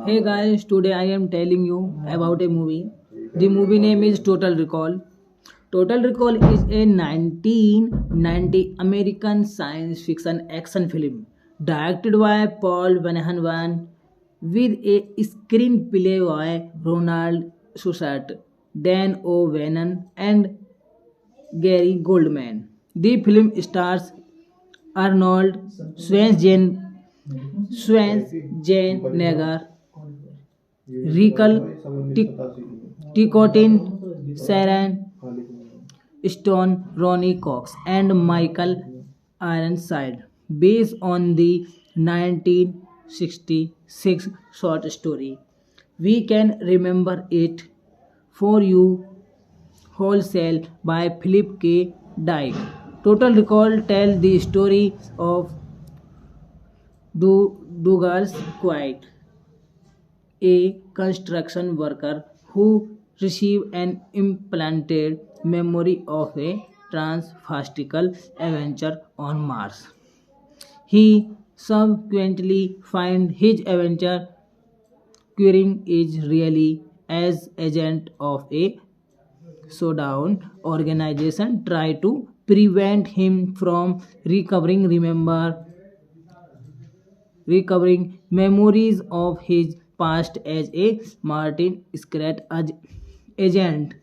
Hey guys, today I am telling you about a movie. The movie name is Total Recall. Total Recall is a 1990 American science fiction action film directed by Paul Verhoeven with a screenplay by Ronald Shusett, Dan O'Bannon, and Gary Goldman. The film stars Arnold Schwarzenegger, Rikal Ticotin, Sharon Stone, Ronnie Cox, and Michael Ironside, based on the 1966 short story. We can remember it for you wholesale by Philip K. Dick. Total Recall tells the story of Douglas Quaid, a construction worker who received an implanted memory of a transfastical adventure on Mars. He subsequently finds his adventure Queering is really as agent of a showdown organization try to prevent him from recovering memories of his past as a Martin Scrat agent,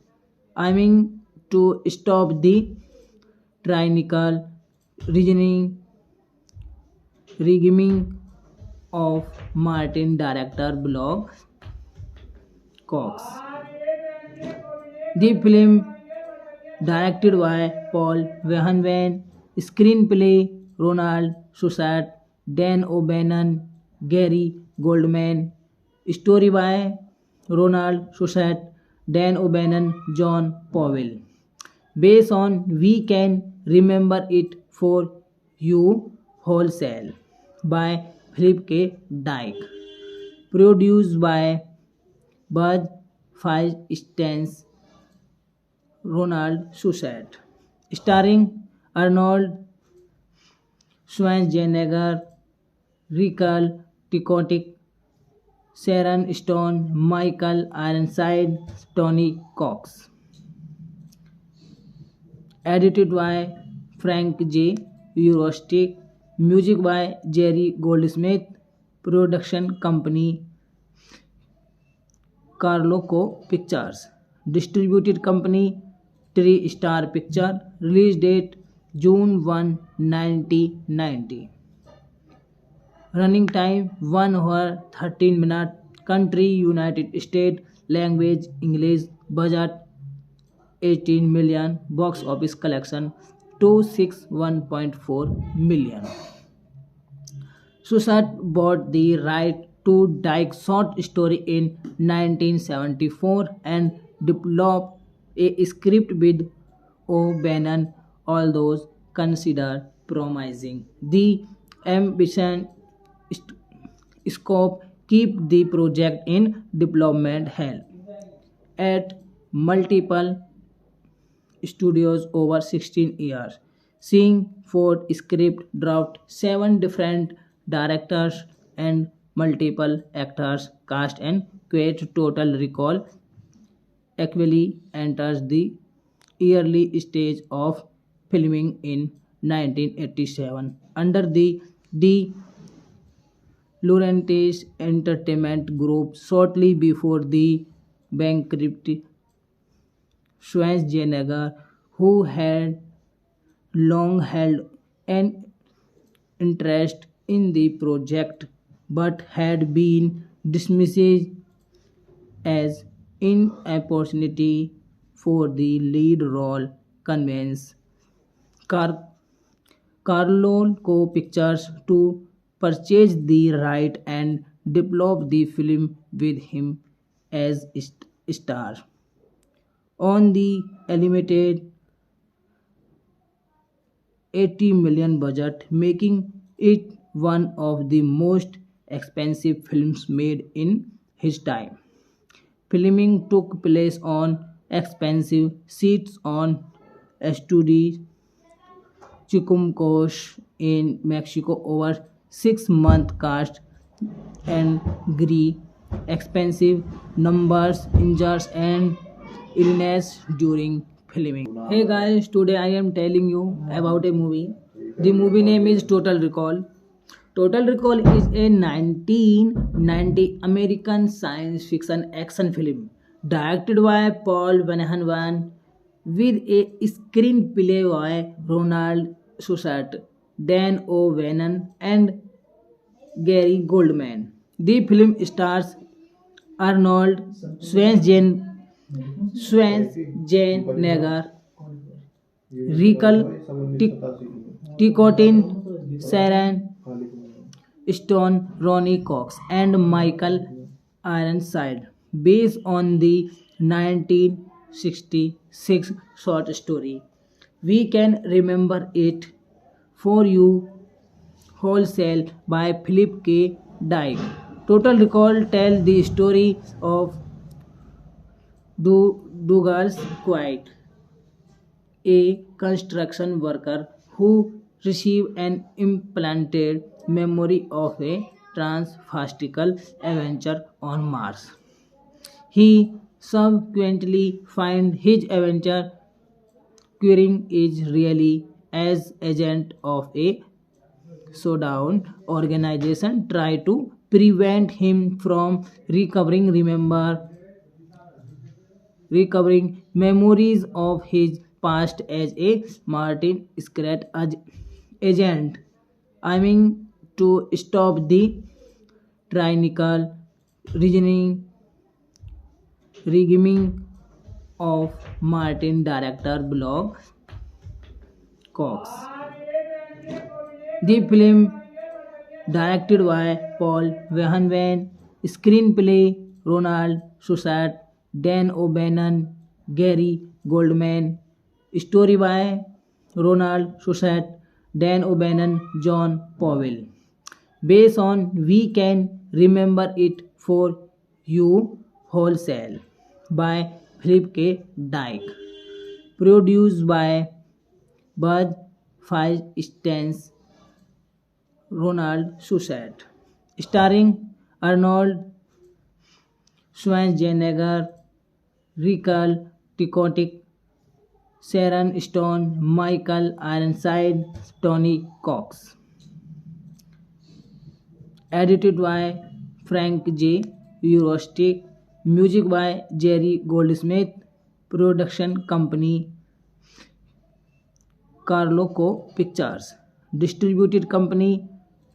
aiming to stop the tyrannical reasoning regime of Martin director Blog Cox. The film, directed by Paul Verhoeven, screenplay Ronald Shusett, Dan O'Bannon, Gary Goldman, story by Ronald Shusett, Dan O'Bannon, John Powell. Based on We Can Remember It for You Wholesale by Philip K. Dick. Produced by Buzz Feinstein's Ronald Shusett. Starring Arnold Schwarzenegger, Rikal Ticotic, Sharon Stone, Michael Ironside, Tony Cox. Edited by Frank J. Eurostick. Music by Jerry Goldsmith. Production company Carloco Pictures. Distributed company Three Star Picture. Release date June 1, 1990. Running time 1 hour 13 minutes. Country United States. Language English. Budget 18 million. Box office collection 261.4 million. Susat bought the right to Dyke's short story in 1974 and developed a script with O'Bannon, although considered promising. The ambition scope keep the project in development hell at multiple studios over 16 years, seeing Ford script dropped 7 different directors and multiple actors cast and quite total recall actually enters the early stage of filming in 1987 under the De Laurentiis Entertainment Group shortly before the bankruptcy. Schwarzenegger, who had long held an interest in the project but had been dismissed as inopportunity for the lead role, convinced Car- Carolco Pictures to purchase the right and develop the film with him as star. On the limited 80 million budget, making it one of the most expensive films made in his time. Filming took place on expensive sets on Estudi Chicumcos in Mexico over 6 month cast and Gri expensive numbers, injuries, and illness during filming. Hey guys, today I am telling you about a movie. The movie name is Total Recall. Total Recall is a 1990 American science fiction action film directed by Paul Verhoeven with a screenplay by Ronald Shusett, Dan O'Bannon, and Gary Goldman. The film stars Arnold Schwarzenegger, Rachel Ticotin, Sharon Stone, Ronnie Cox, and Michael Ironside, based on the 1966 short story. We can remember it for you wholesale by Philip K. Dick. Total Recall tells the story of Douglas Quaid, a construction worker who received an implanted memory of a transfastical adventure on Mars. He subsequently finds his adventure querying is really as agent of a showdown organization try to prevent him from recovering memories of his past as a Martin Scrat agent, aiming to stop the tyrannical regime of Martin director Blog Cox. The film, directed by Paul Verhoeven, screenplay Ronald Shusett, Dan O'Bannon, Gary Goldman, story by Ronald Shusett, Dan O'Bannon, John Powell. Based on We Can Remember It for You Wholesale by Philip K. Dick. Produced by Bud Feinstein's Ronald Shusett. Starring Arnold Schwarzenegger, Rachel Ticotin, Sharon Stone, Michael Ironside, Tony Cox. Edited by Frank J. Eurostic. Music by Jerry Goldsmith. Production company Carloco Pictures. Distributed company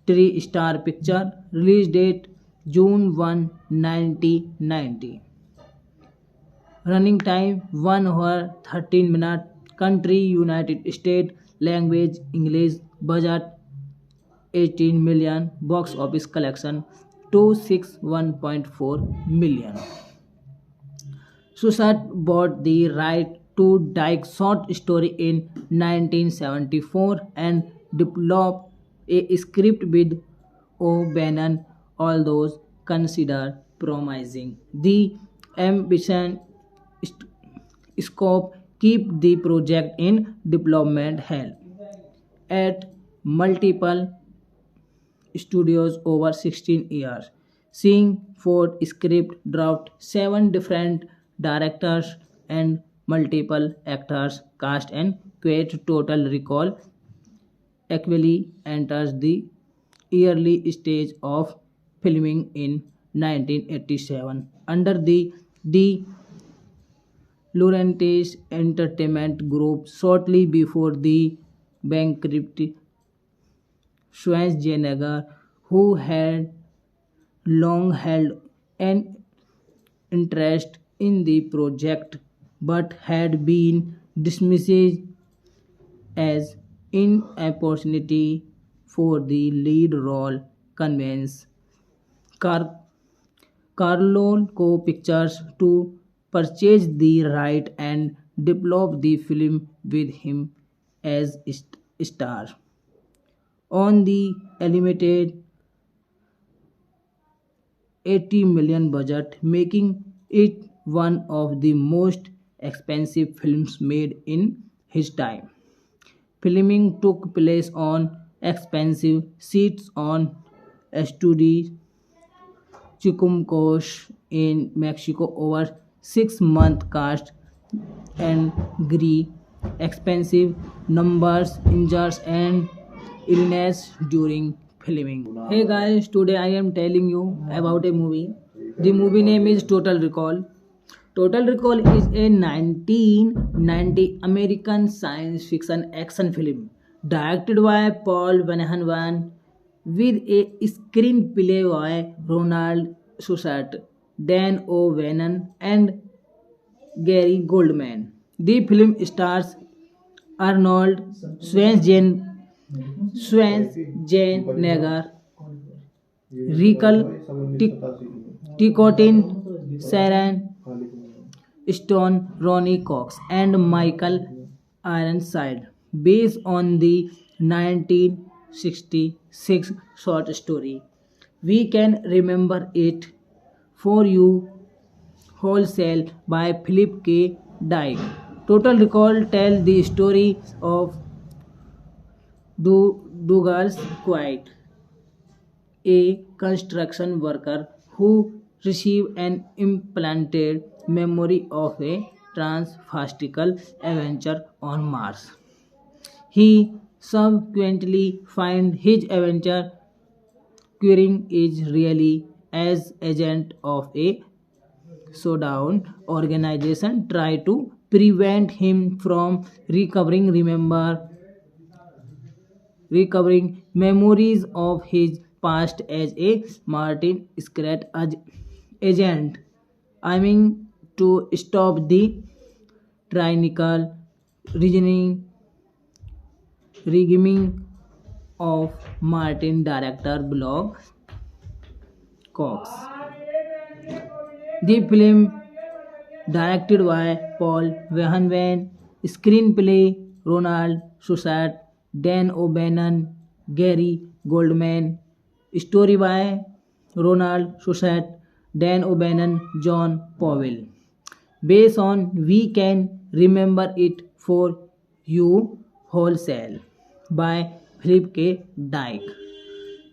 Three Star Picture. Release date June 1, 1990. Running time 1 hour 13 minutes. Country United States. Language English. Budget 18 million. Box office collection 261.4 million. Shusett bought the right to Dyke's short story in 1974 and developed a script with O'Bannon, although considered promising. The ambition scope keep the project in development hell at multiple studios over 16 years, seeing Ford script dropped 7 different directors and multiple actors cast and create Total Recall actually enters the early stage of filming in 1987 under the Laurentiis Entertainment Group shortly before the bankruptcy. Schwarzenegger, who had long held an interest in the project but had been dismissed as inopportunity for the lead role, convinced Car- Carolco Pictures to purchase the right and develop the film with him as star. On the limited 80 million budget, making it one of the most expensive films made in his time. Filming took place on expensive sets on studio Chicumcosh in Mexico over 6 month cast and agree expensive numbers injuries and illness during filming. Hey guys, today I am telling you about a movie. The movie name is Total Recall. Total Recall is a 1990 American science fiction action film directed by Paul Verhoeven with a screenplay by Ronald Shusett, Dan O'Bannon, and Gary Goldman. The film stars Arnold Schwarzenegger, Rachel Ticotin, Sharon Stone, Ronnie Cox, and Michael Ironside, based on the 1966 short story. We can remember it for you wholesale by Philip K. Dick. Total Recall tells the story of Douglas Quaid, a construction worker who received an implanted memory of a transfastical adventure on Mars. He subsequently finds his adventure querying is really as agent of a showdown organization try to prevent him from recovering memories of his past as a Martin Scrat agent, aiming to stop the tyrannical reasoning regime of Martin director Blog Cox. The film, directed by Paul Verhoeven, screenplay Ronald Shusett, Dan O'Bannon, Gary Goldman, story by Ronald Shusett, Dan O'Bannon, John Powell. Based on We Can Remember It for You Wholesale by Philip K. Dick.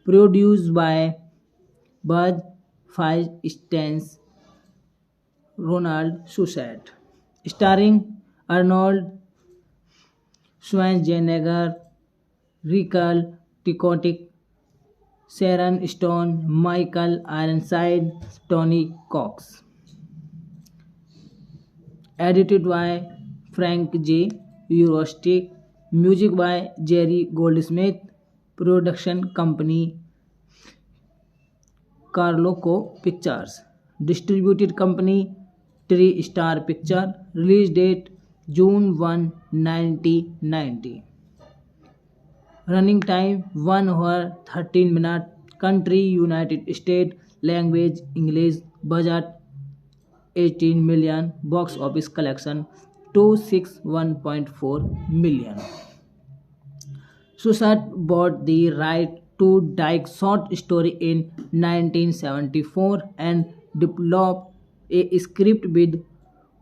Produced by Bud Feinstein's Ronald Shusett. Starring Arnold Schwarzenegger, Rachel Ticotin, Sharon Stone, Michael Ironside, Tony Cox. Edited by Frank J. Eurostick. Music by Jerry Goldsmith. Production company Carloco Pictures. Distributed company Three Star Picture. Release date June 1, 1990. Running time 1 hour 13 minutes. Country United States. Language English. Budget 18 million. Box office collection 261.4 million. Shusett bought the right to Dyke's short story in 1974 and developed a script with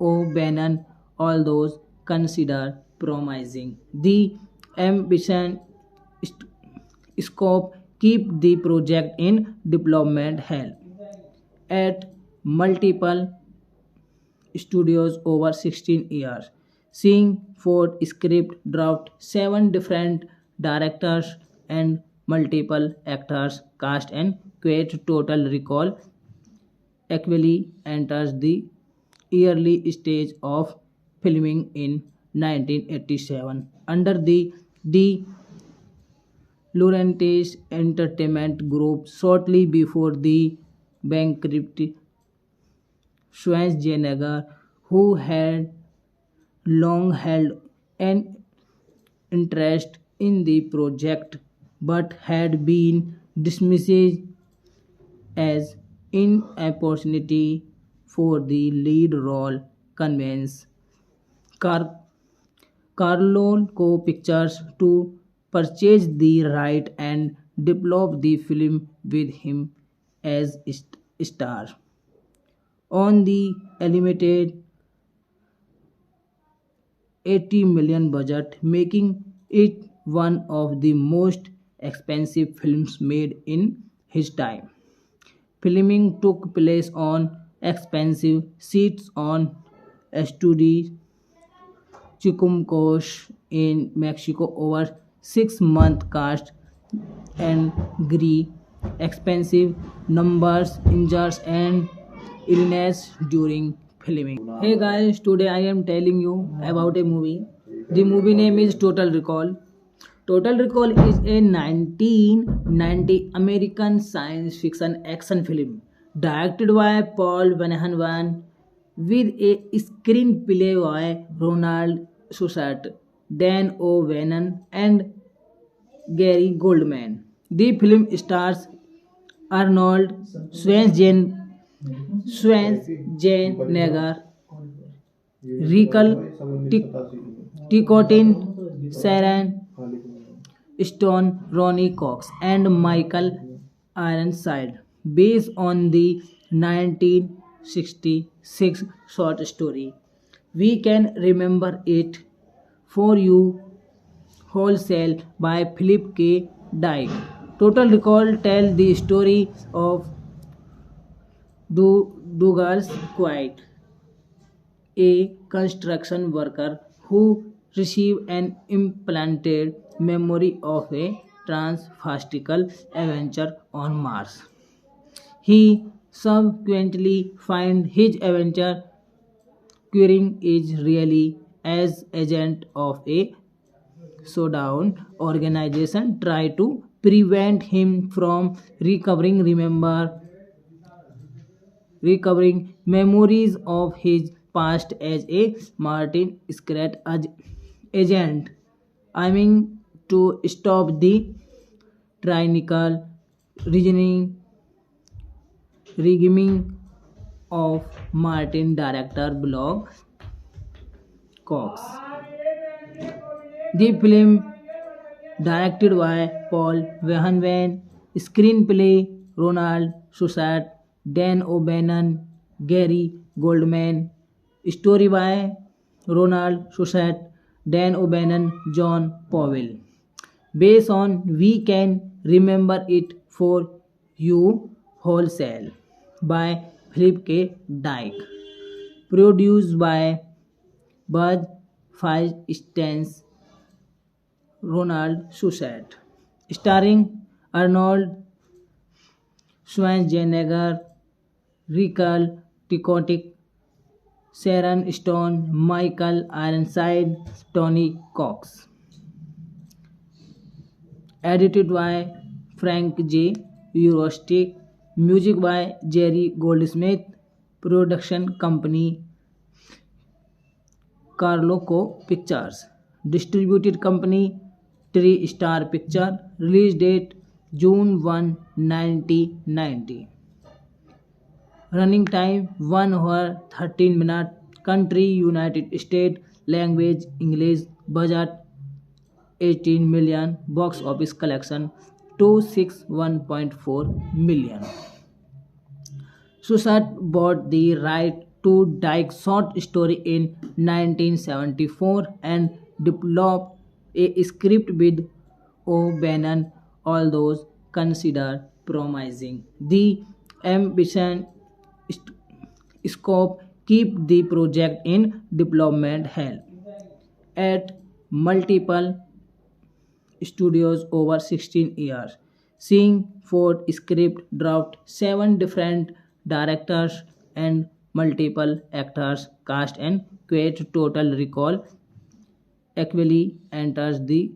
O'Bannon, although considered promising. The ambition scope keep the project in development hell at multiple studios over 16 years, seeing four script draft, seven different directors and multiple actors cast and create Total Recall actually enters the early stage of filming in 1987 under the De Laurentiis Entertainment Group shortly before the bankruptcy. Schwarzenegger, who had long held an interest in the project but had been dismissed as inopportunity for the lead role, convinced Car- Carolco Pictures to purchase the right and develop the film with him as star. On the limited 80 million budget, making it one of the most expensive films made in his time. Filming took place on expensive sets on Estudi Chicumcos in Mexico over 6 month cast and agree expensive numbers injuries and illness during filming. Hey guys, today I am telling you about a movie. The movie name is Total Recall. Total Recall is a 1990 American science fiction action film directed by Paul Verhoeven with a screenplay by Ronald Shusett, Dan O'Bannon, and Gary Goldman. The film stars Arnold Schwarzenegger, Rachel Ticotin, Sharon Stone, Ronnie Cox, and Michael Ironside, based on the 1966 short story. We can remember it for you wholesale by Philip K. Dick. Total Recall tells the story of Douglas Quaid, a construction worker who received an implanted memory of a transfastical adventure on Mars. He subsequently finds his adventure querying is really as agent of a showdown organization try to prevent him from recovering memories of his past as a Martin Scrat agent, aiming to stop the tyrannical reasoning regime of Martin director Blog Cox. The film, directed by Paul Verhoeven, screenplay Ronald Shusett, Dan O'Bannon, Gary Goldman, story by Ronald Shusett, Dan O'Bannon, John Powell. Based on We Can Remember It for You Wholesale by Philip K. Dick. Produced by Bud Feinstein's Ronald Shusett. Starring Arnold Schwarzenegger, Rachel Ticotin, Sharon Stone, Michael Ironside, Tony Cox. Edited by Frank J. Eurostic. Music by Jerry Goldsmith. Production company Carloco Pictures. Distributed company Three Star Picture. Release date June 1, 1990. Running time 1 hour 13 minutes. Country United States. Language English. Budget 18 million. Box office collection 261.4 million. Shusett bought the right to Dyke's short story in 1974 and developed a script with O'Bannon, although considered promising. The ambition scope keep the project in development hell at multiple studios over 16 years, seeing Ford script dropped 7 different directors and multiple actors cast and quit. Total Recall actually enters the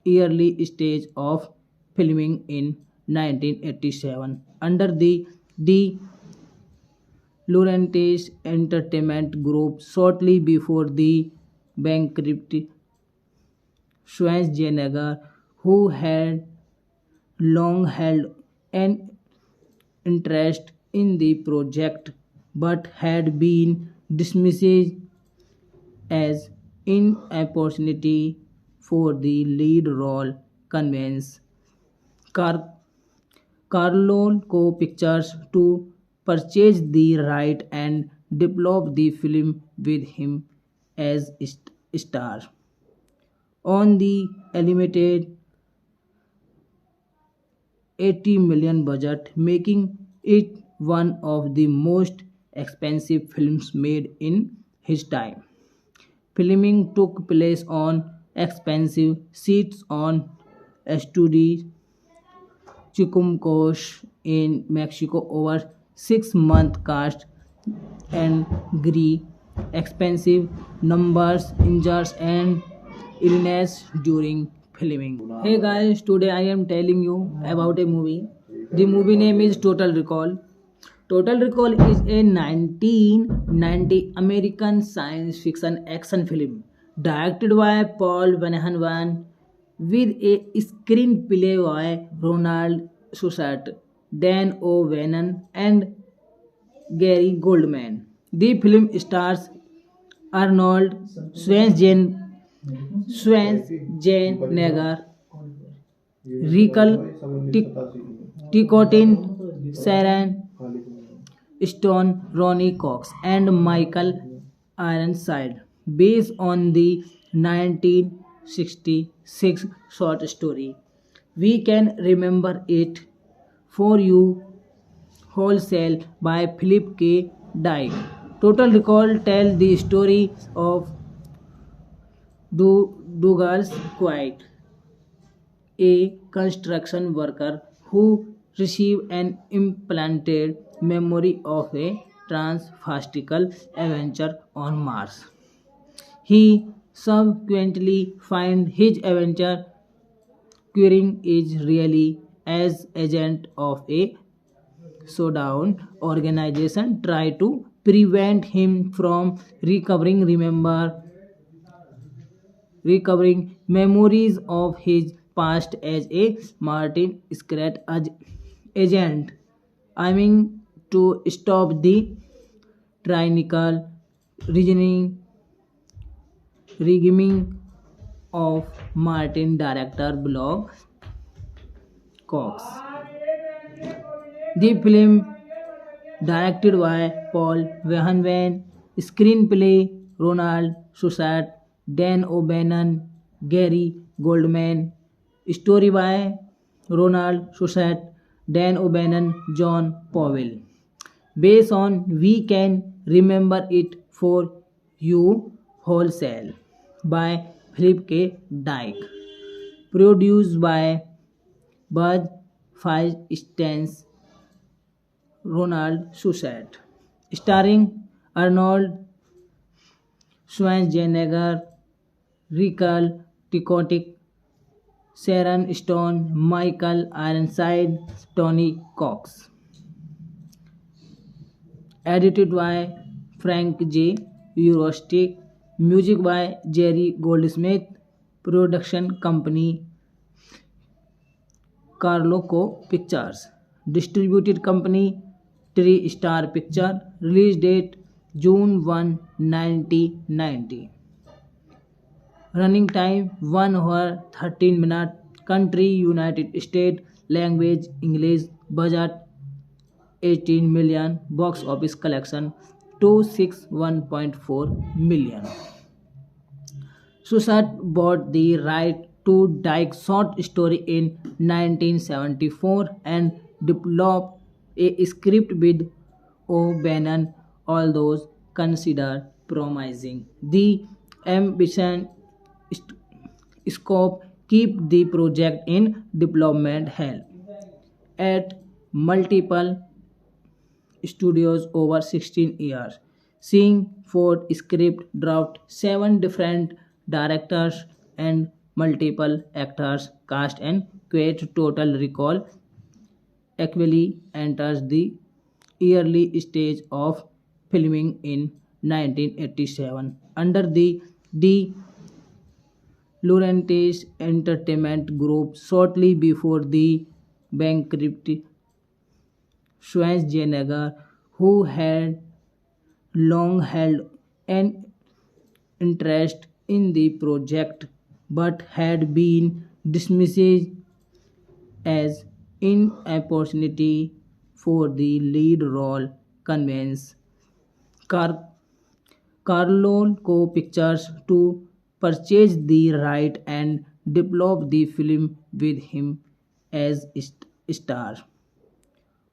early stage of filming in 1987 under the Laurentiis Entertainment Group shortly before the bankruptcy. Schwarzenegger, who had long held an interest in the project but had been dismissed as inopportunity for the lead role, convinced Car- Carolco Pictures to purchase the right and develop the film with him as star. On the limited 80 million budget, making it one of the most expensive films made in his time. Filming took place on expensive sets on Estudi Chicumcos in Mexico over 6 month cast and agree expensive numbers injuries and illness during filming. Hey guys, today I am telling you about a movie. The movie name is Total Recall. Total Recall is a 1990 American science fiction action film directed by Paul Van with a screenplay by Ronald Susat, Dan O'Bannon, and Gary Goldman. The film stars Arnold Schwarzenegger, Rachel Ticotin, Sharon Stone, Ronnie Cox, and Michael Ironside, based on the 1966 short story. We can remember it for you wholesale by Philip K. Dick. Total Recall tells the story of Douglas Quaid, a construction worker who received an implanted memory of a transfastical adventure on Mars. He subsequently finds his adventure Queering is really as agent of a showdown organization try to prevent him from recovering memories of his past as a Martin Scrat agent, aiming to stop the tyrannical reasoning regime of Martin director Blog Cox. The film, directed by Paul Verhoeven, screenplay Ronald Susat, Dan O'Bannon, Gary Goldman, story by Ronald Susat, Dan O'Bannon, John Powell. Based on We Can Remember It for You Wholesale by Philip K. Dick. Produced by Bud Feinstein's Ronald Susat. Starring Arnold Schwarzenegger, Rachel Ticotic, Sharon Stone, Michael Ironside, Tony Cox. Edited by Frank J. Eurostick. Music by Jerry Goldsmith. Production company Carloco Pictures. Distributed company Three Star Picture. Release date June 1, 1990. Running time 1 hour 13 minutes. Country United States. Language English. Budget 18 million. Box office collection 261.4 million. Susat bought the right to Dyke's short story in 1974 and developed a script with O'Bannon, although considered promising. The ambition scope keep the project in development hell at multiple studios over 16 years, seeing four script draft, seven different directors and multiple actors cast and create Total Recall actually enters the early stage of filming in 1987 under the De Laurentiis Entertainment Group shortly before the bankruptcy. Schwarzenegger, who had long held an interest in the project but had been dismissed as inopportunity for the lead role, convinced Car- Carolco Pictures to purchase the right and develop the film with him as star.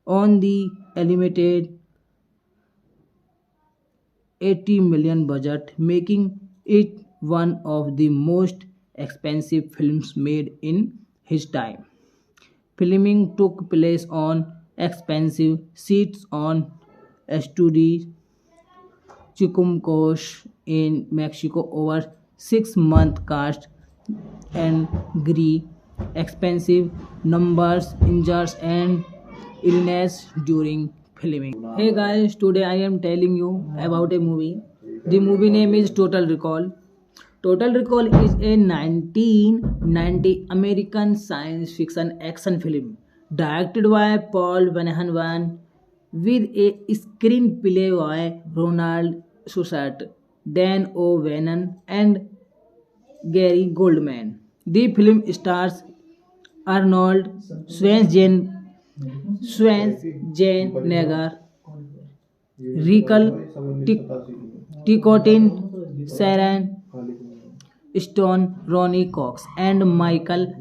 on the limited 80 million budget, making it one of the most expensive films made in his time. Filming took place on expensive sets on Estudi Chicumcos in Mexico over 6 month cast and agree expensive numbers injuries and illness during filming. Hey guys, today I am telling you about a movie. The movie name is Total Recall. Total Recall is a 1990 American science fiction action film directed by Paul Verhoeven with a screenplay by Ronald Shusett, Dan O'Bannon, and Gary Goldman. The film stars Arnold Schwarzenegger, Rachel Ticotin, Sharon Stone, Ronnie Cox, and Michael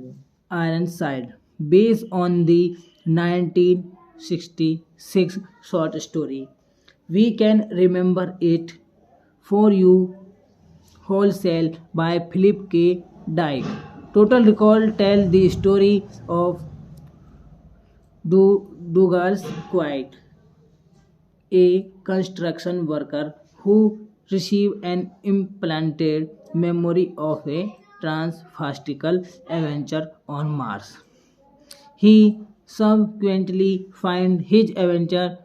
Ironside, based on the 1966 short story. We can remember it for you Wholesale by Philip K. Dick. Total Recall tells the story of Douglas Quaid, a construction worker who received an implanted memory of a transfastical adventure on Mars. He subsequently finds his adventure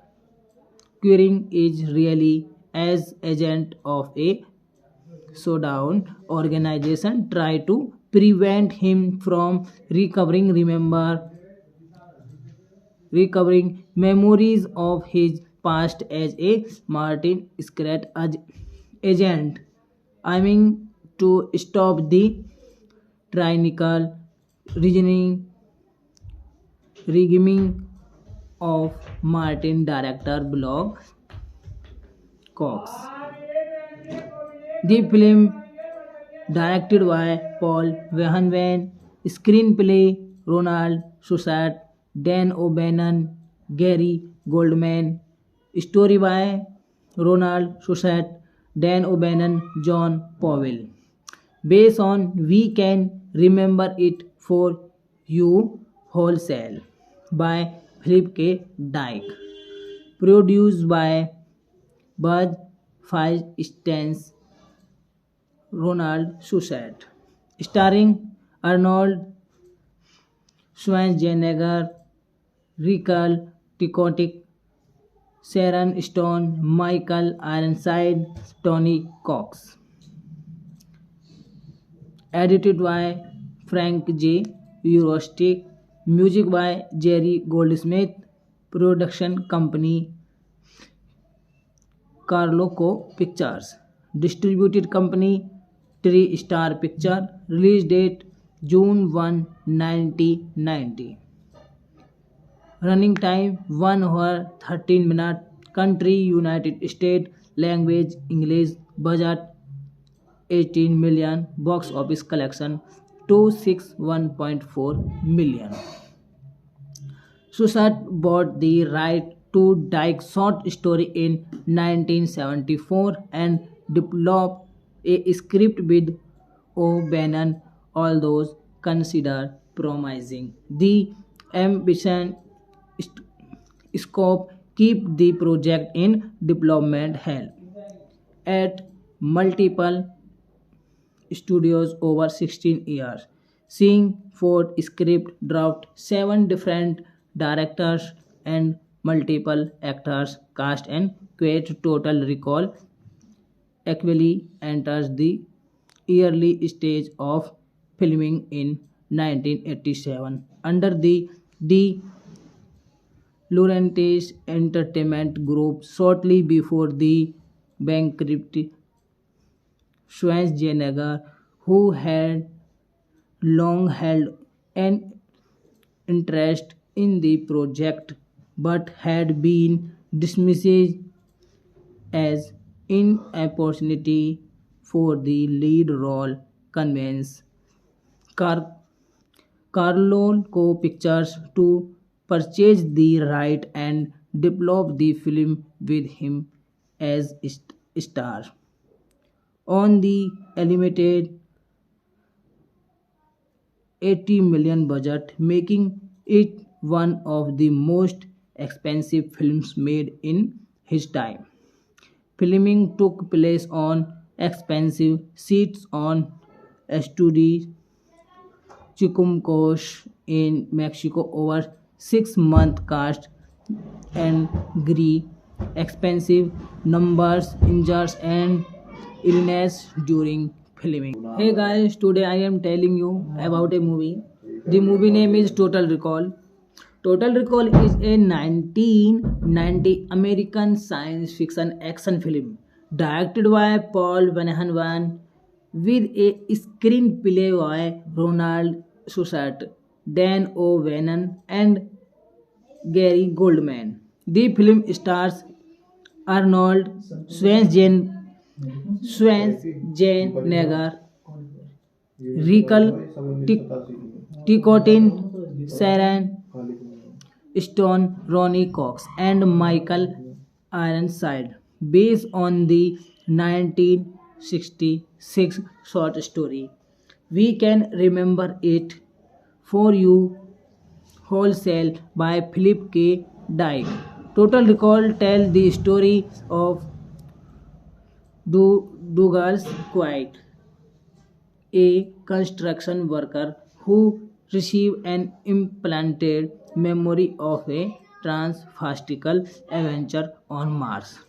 Queering is really as agent of a showdown organization try to prevent him from recovering memories of his past as a Martin Scrat agent aiming to stop the tyrannical reasoning regime of Martin director blog Cox. The film directed by Paul Verhoeven, screenplay Ronald Shusett, Dan O'Bannon, Gary Goldman, story by Ronald Shusett, Dan O'Bannon, John Powell. Based on We Can Remember It for You Wholesale by Philip K. Dick. Produced by Buzz Feinstein Ronald Shusett, starring Arnold Schwarzenegger, Rachel Ticotin, Sharon Stone, Michael Ironside, Tony Cox. Edited by Frank J. Eurostick, music by Jerry Goldsmith, production company Carloco Pictures, distributed company Three Star Picture, release date June 1, 1990. Running time 1 hour 13 minutes. Country United States. Language English. Budget 18 million. Box office collection 261.4 million. Shusett bought the right to Dyke's short story in 1974 and developed a script with O'Bannon, although considered promising. The ambition scope keep the project in development hell at multiple studios over 16 years, seeing four script draft, seven different directors and multiple actors cast and create Total Recall actually enters the early stage of filming in 1987 under the De Laurentiis Entertainment Group shortly before the bankruptcy. Schwarzenegger, who had long held an interest in the project but had been dismissed as inopportunity for the lead role, convinced Car- Carolco Pictures to purchased the right and developed the film with him as star. On the limited 80 million budget, making it one of the most expensive films made in his time. Filming took place on expensive sets on Estudio Chicumcos in Mexico over 6 month cast and agree expensive numbers, injuries and illness during filming. Hey guys, today I am telling you about a movie. The movie name is Total Recall. Total Recall is a 1990 American science fiction action film directed by Paul Verhoeven with a screenplay by Ronald Shusett, Dan O'Bannon, and Gary Goldman. The film stars Arnold Schwarzenegger, Rachel Ticotin, Sharon Stone, Ronnie Cox, and Michael Ironside, based on the 1966 short story. We can remember it for you wholesale by Philip K. Dick. Total Recall tells the story of Douglas Quaid, a construction worker who received an implanted memory of a transfastical adventure on Mars.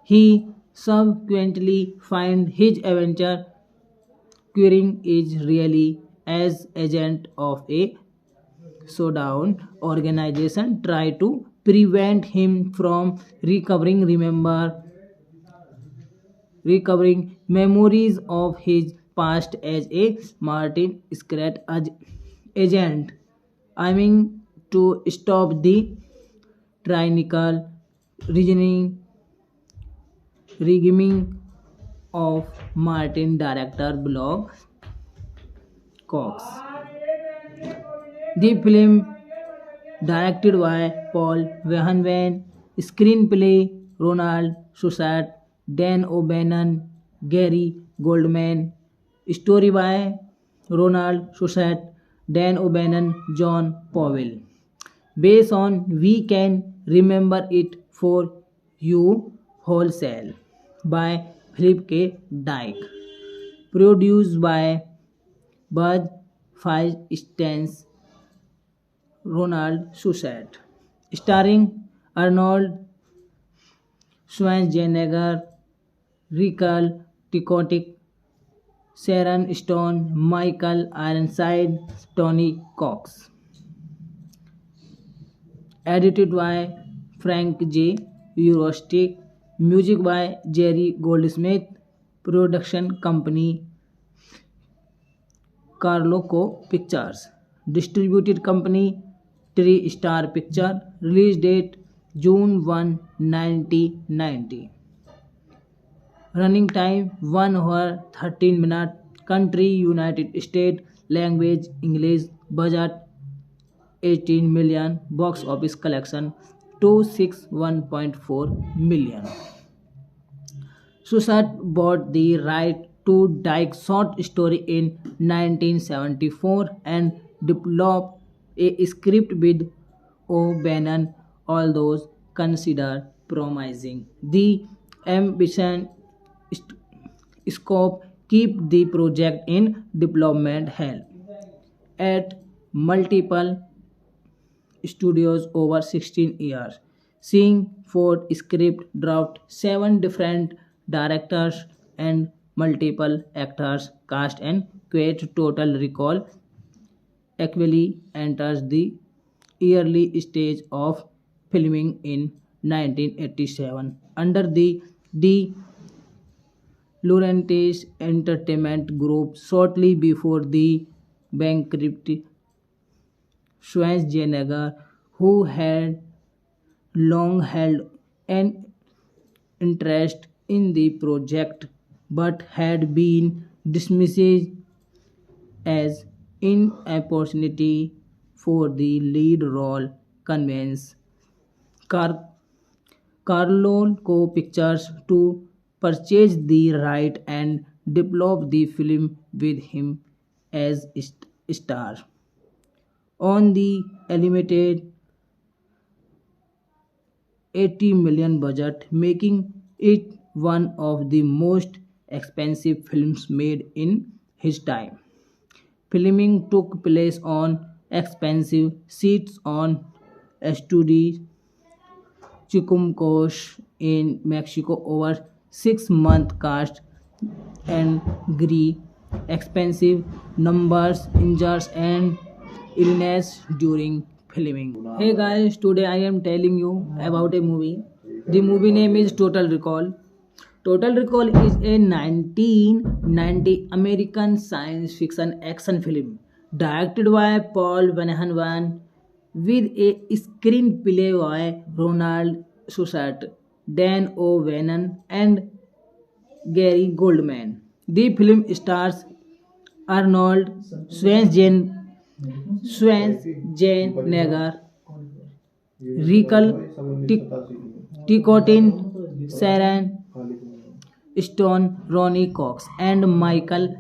He subsequently finds his adventure Queering is really as agent of a showdown organization try to prevent him from recovering memories of his past as a Martin Scrat agent, aiming to stop the tyrannical regime of Martin director Blog Cox. The film, directed by Paul Verhoeven, screenplay Ronald Shusett, Dan O'Bannon, Gary Goldman, story by Ronald Shusett, Dan O'Bannon, John Powell. Based on We Can Remember It for You Wholesale by Philip K. Dick. Produced by Bud Feinstein's Ronald Shusett. Starring Arnold Schwarzenegger, Rachel Ticotin, Sharon Stone, Michael Ironside, Tony Cox. Edited by Frank J. Eurostic. Music by Jerry Goldsmith. Production company Carloco Pictures. Distributed company Three Star Picture. Release date June 1, 1990. Running time 1 hour 13 minutes. Country United States. Language English. Budget 18 million. Box office collection 261.4 million. Shusett bought the right to Dyke's short story in 1974 and developed a script with O'Bannon, although considered promising. The ambition scope keep the project in development hell at multiple studios over 16 years, seeing Ford script dropped 7 different directors and multiple actors cast and create Total Recall actually enters the early stage of filming in 1987 under the De Laurentiis Entertainment Group shortly before the bankruptcy. Schwarzenegger, who had long held an interest in the project but had been dismissed as inopportunity for the lead role, convince Car- Carlonco Pictures to purchase the right and develop the film with him as star. On the limited 80 million budget, making it one of the most expensive films made in his time. Filming took place on expensive sets on Estudi Chicumcos in Mexico over 6 month cast and agree expensive numbers, injuries and illness during filming. Hey guys, today I am telling you about a movie. The movie name is Total Recall. Total Recall is a 1990 American science fiction action film directed by Paul Van with a screenplay by Ronald Shusett, Dan O'Bannon, and Gary Goldman. The film stars Arnold Schwarzenegger, Rachel Ticotin, Sharon Stone, Ronnie Cox, and Michael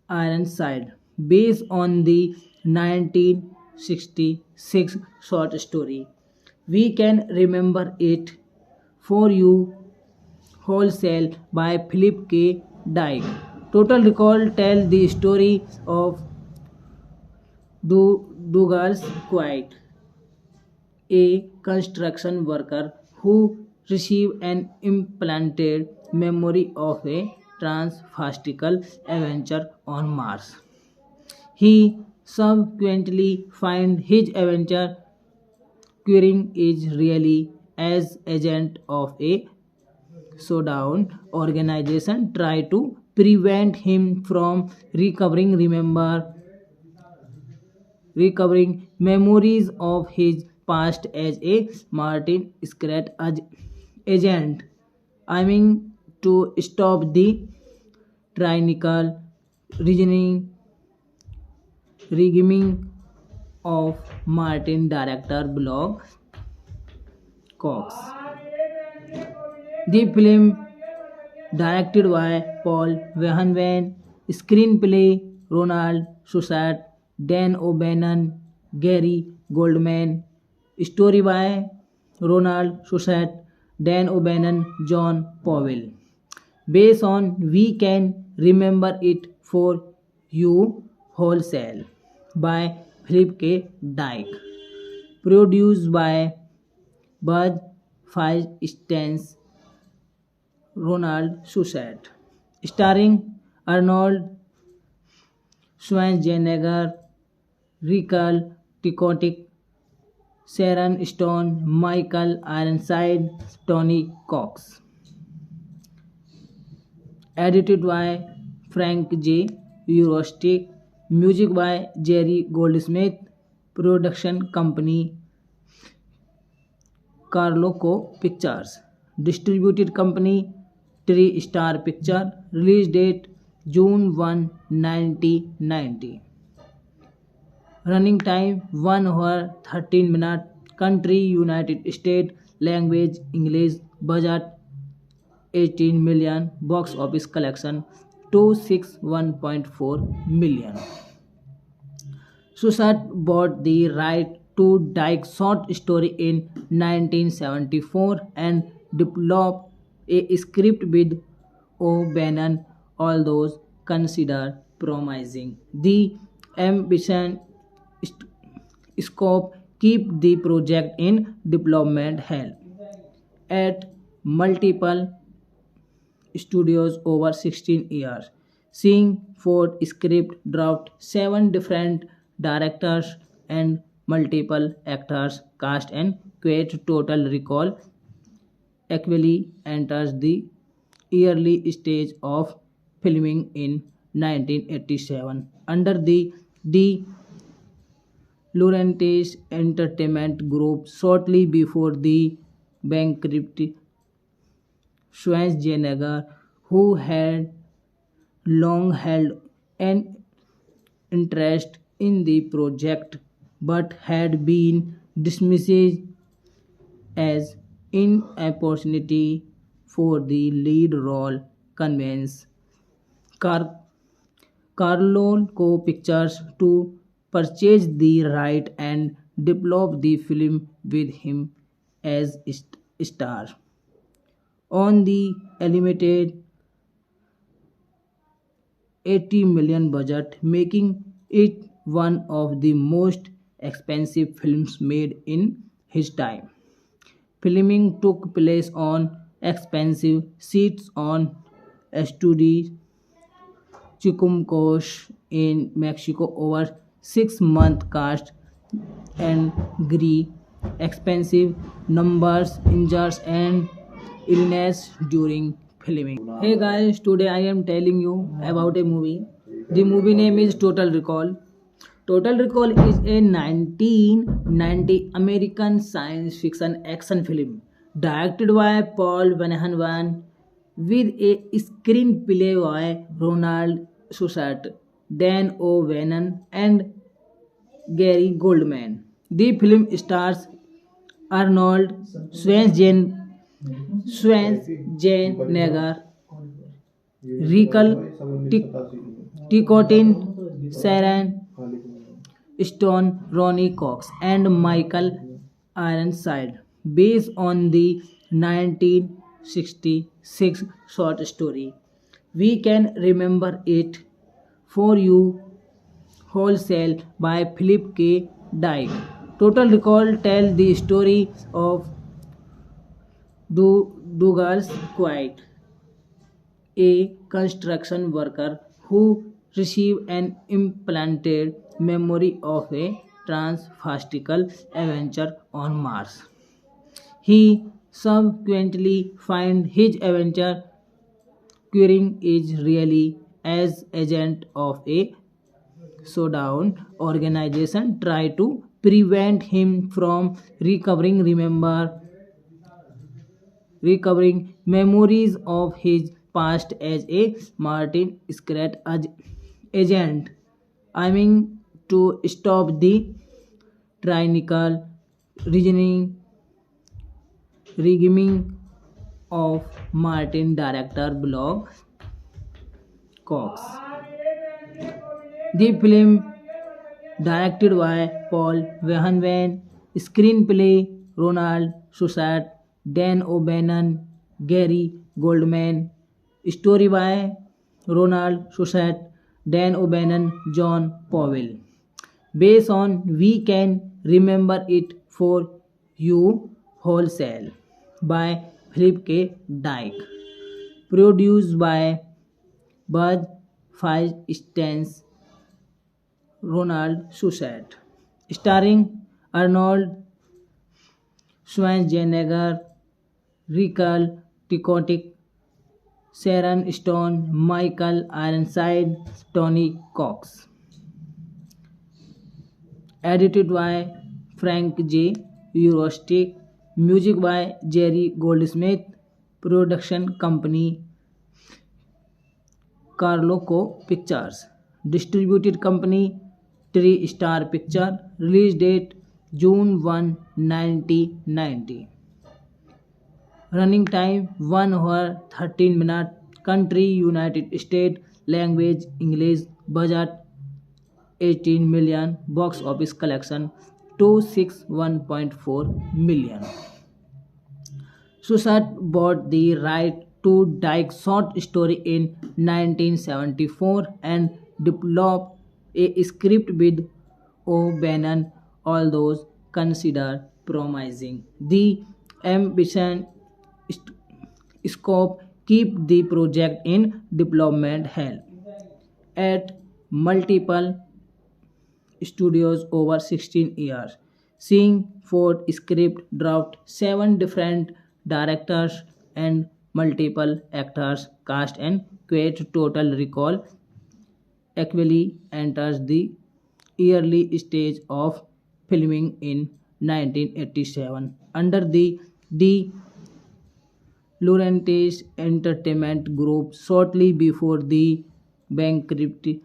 Ironside, based on the 1966 short story. We can remember it for you wholesale by Philip K. Dick. Total Recall tells the story of Douglas Quaid, a construction worker who received an implanted memory of a transfastical adventure on Mars. He subsequently finds his adventure Queering is really as agent of a showdown organization try to prevent him from recovering memories of his past as a Martin Scrat agent, aiming to stop the tyrannical reasoning regime of Martin director Blog Cox. The film directed by Paul Verhoeven, screenplay Ronald Shusett, Dan O'Bannon, Gary Goldman, story by Ronald Shusett, Dan O'Bannon, John Powell. Based on We Can Remember It for You Wholesale by Philip K. Dick. Produced by Bud Feinstein's Ronald Shusett, starring Arnold Schwarzenegger, Rachel Ticotic, Sharon Stone, Michael Ironside, Tony Cox. Edited by Frank J. Eurostick, music by Jerry Goldsmith, production company Carloco Pictures, distributed company Three Star Picture, release date June 1, 1990. Running time 1 hour 13 minutes. Country United States. Language English. Budget 18 million. Box office collection 261.4 million. Susat bought the right to Dyke's short story in 1974 and developed a script with O'Bannon, although considered promising. The ambition scope keep the project in development hell at multiple studios over 16 years, seeing four script draft, seven different directors and multiple actors cast and create Total Recall actually enters the early stage of filming in 1987 under the De Laurentiis Entertainment Group shortly before the bankruptcy. Schwarzenegger, who had long held an interest in the project but had been dismisses as inopportunity for the lead role convince Car- Carolco Pictures to purchase the right and develop the film with him as star. On the limited 80 million budget, making it one of the most expensive films made in his time. Filming took place on expensive sets on Estudio Chicumcos in Mexico over 6 month cast and agree expensive numbers injuries and illness during filming. Hey guys, today I am telling you about a movie. The movie name is Total Recall. Total Recall is a 1990 American science fiction action film directed by Paul Verhoeven with a screenplay by Ronald Shusett, Dan O'Bannon, and Gary Goldman. The film stars Arnold Schwarzenegger, Rachel Ticotin, Sharon Stone, Ronnie Cox, and Michael Ironside, based on the 1966 short story. We can remember it for you wholesale by Philip K. Dick. Total Recall tells the story of Douglas Quaid, a construction worker who received an implanted memory of a transfastical adventure on Mars. He subsequently finds his adventure Queering is really as agent of a showdown organization try to prevent him from recovering memories of his past as a Martin Scrat agent, aiming to stop the tyrannical reasoning regime of Martin director Blog Cox. The film, directed by Paul Verhoeven, screenplay Ronald Shusett, Dan O'Bannon, Gary Goldman, story by Ronald Shusett, Dan O'Bannon, John Powell. Based on We Can Remember It for You Wholesale by Philip K. Dick. Produced by Bud Feinstein's Ronald Shusett. Starring Arnold Schwarzenegger, Rachel Ticotic, Sharon Stone, Michael Ironside, Tony Cox. Edited by Frank J. Eurostic. Music by Jerry Goldsmith. Production company Carloco Pictures. Distributed company Three Star Picture. Release date June 1, 1990. Running time 1 hour 13 minutes. Country United States. Language English. Budget 18 million. Box office collection 261.4 million. Shusett bought the right to Dyke's short story in 1974 and developed a script with O'Bannon, although considered promising. The ambition scope keep the project in development hell at multiple studios over 16 years, seeing Ford script draft 7 different directors and multiple actors cast and create Total Recall actually enters the early stage of filming in 1987 under the De Laurentiis Entertainment Group shortly before the bankruptcy.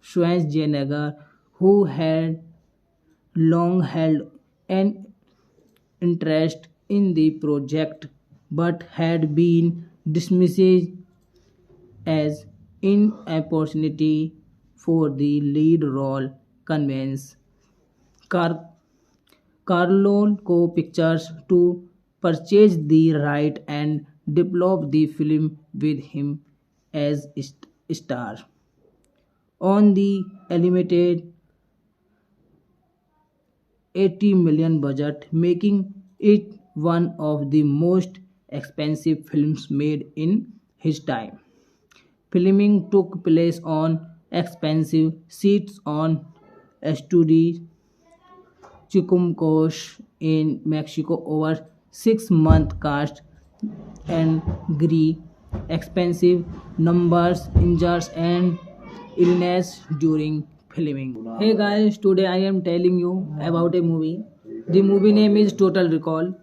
Schwarzenegger, who had long held an interest in the project but had been dismissed as inopportunity for the lead role convince Car- Carolco Pictures to purchase the right and develop the film with him as star. On the limited 80 million budget, making it one of the most expensive films made in his time. Filming took place on expensive sets on Estudi Chicumcos in Mexico over 6 month cast and agree expensive numbers injuries and illness during filming. Hey guys, today I am telling you about a movie. The movie name is Total Recall.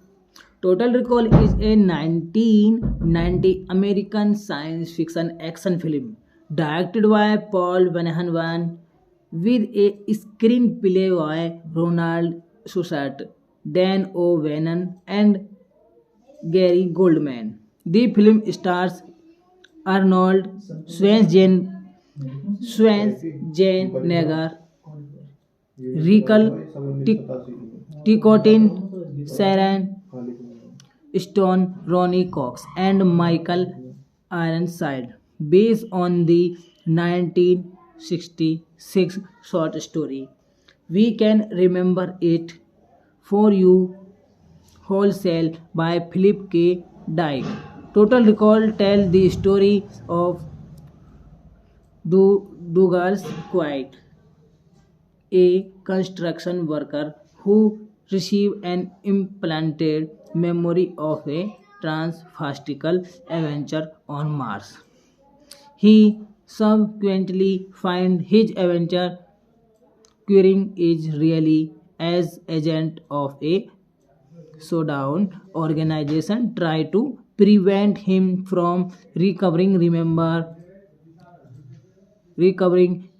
Total Recall is a 1990 American science fiction action film directed by Paul Van with a screenplay by Ronald Susat, Dan O'Bannon, and Gary Goldman. The film stars Arnold Schwarzenegger, Rikal Ticotin, Sharon Stone, Ronnie Cox, and Michael Ironside, based on the 1966 short story. We can remember it for you wholesale by Philip K. Dick. Total Recall tells the story of Douglas Quaid, a construction worker who received an implanted memory of a transfastical adventure on Mars. He subsequently finds his adventure Queering is really as agent of a showdown organization try to prevent him from recovering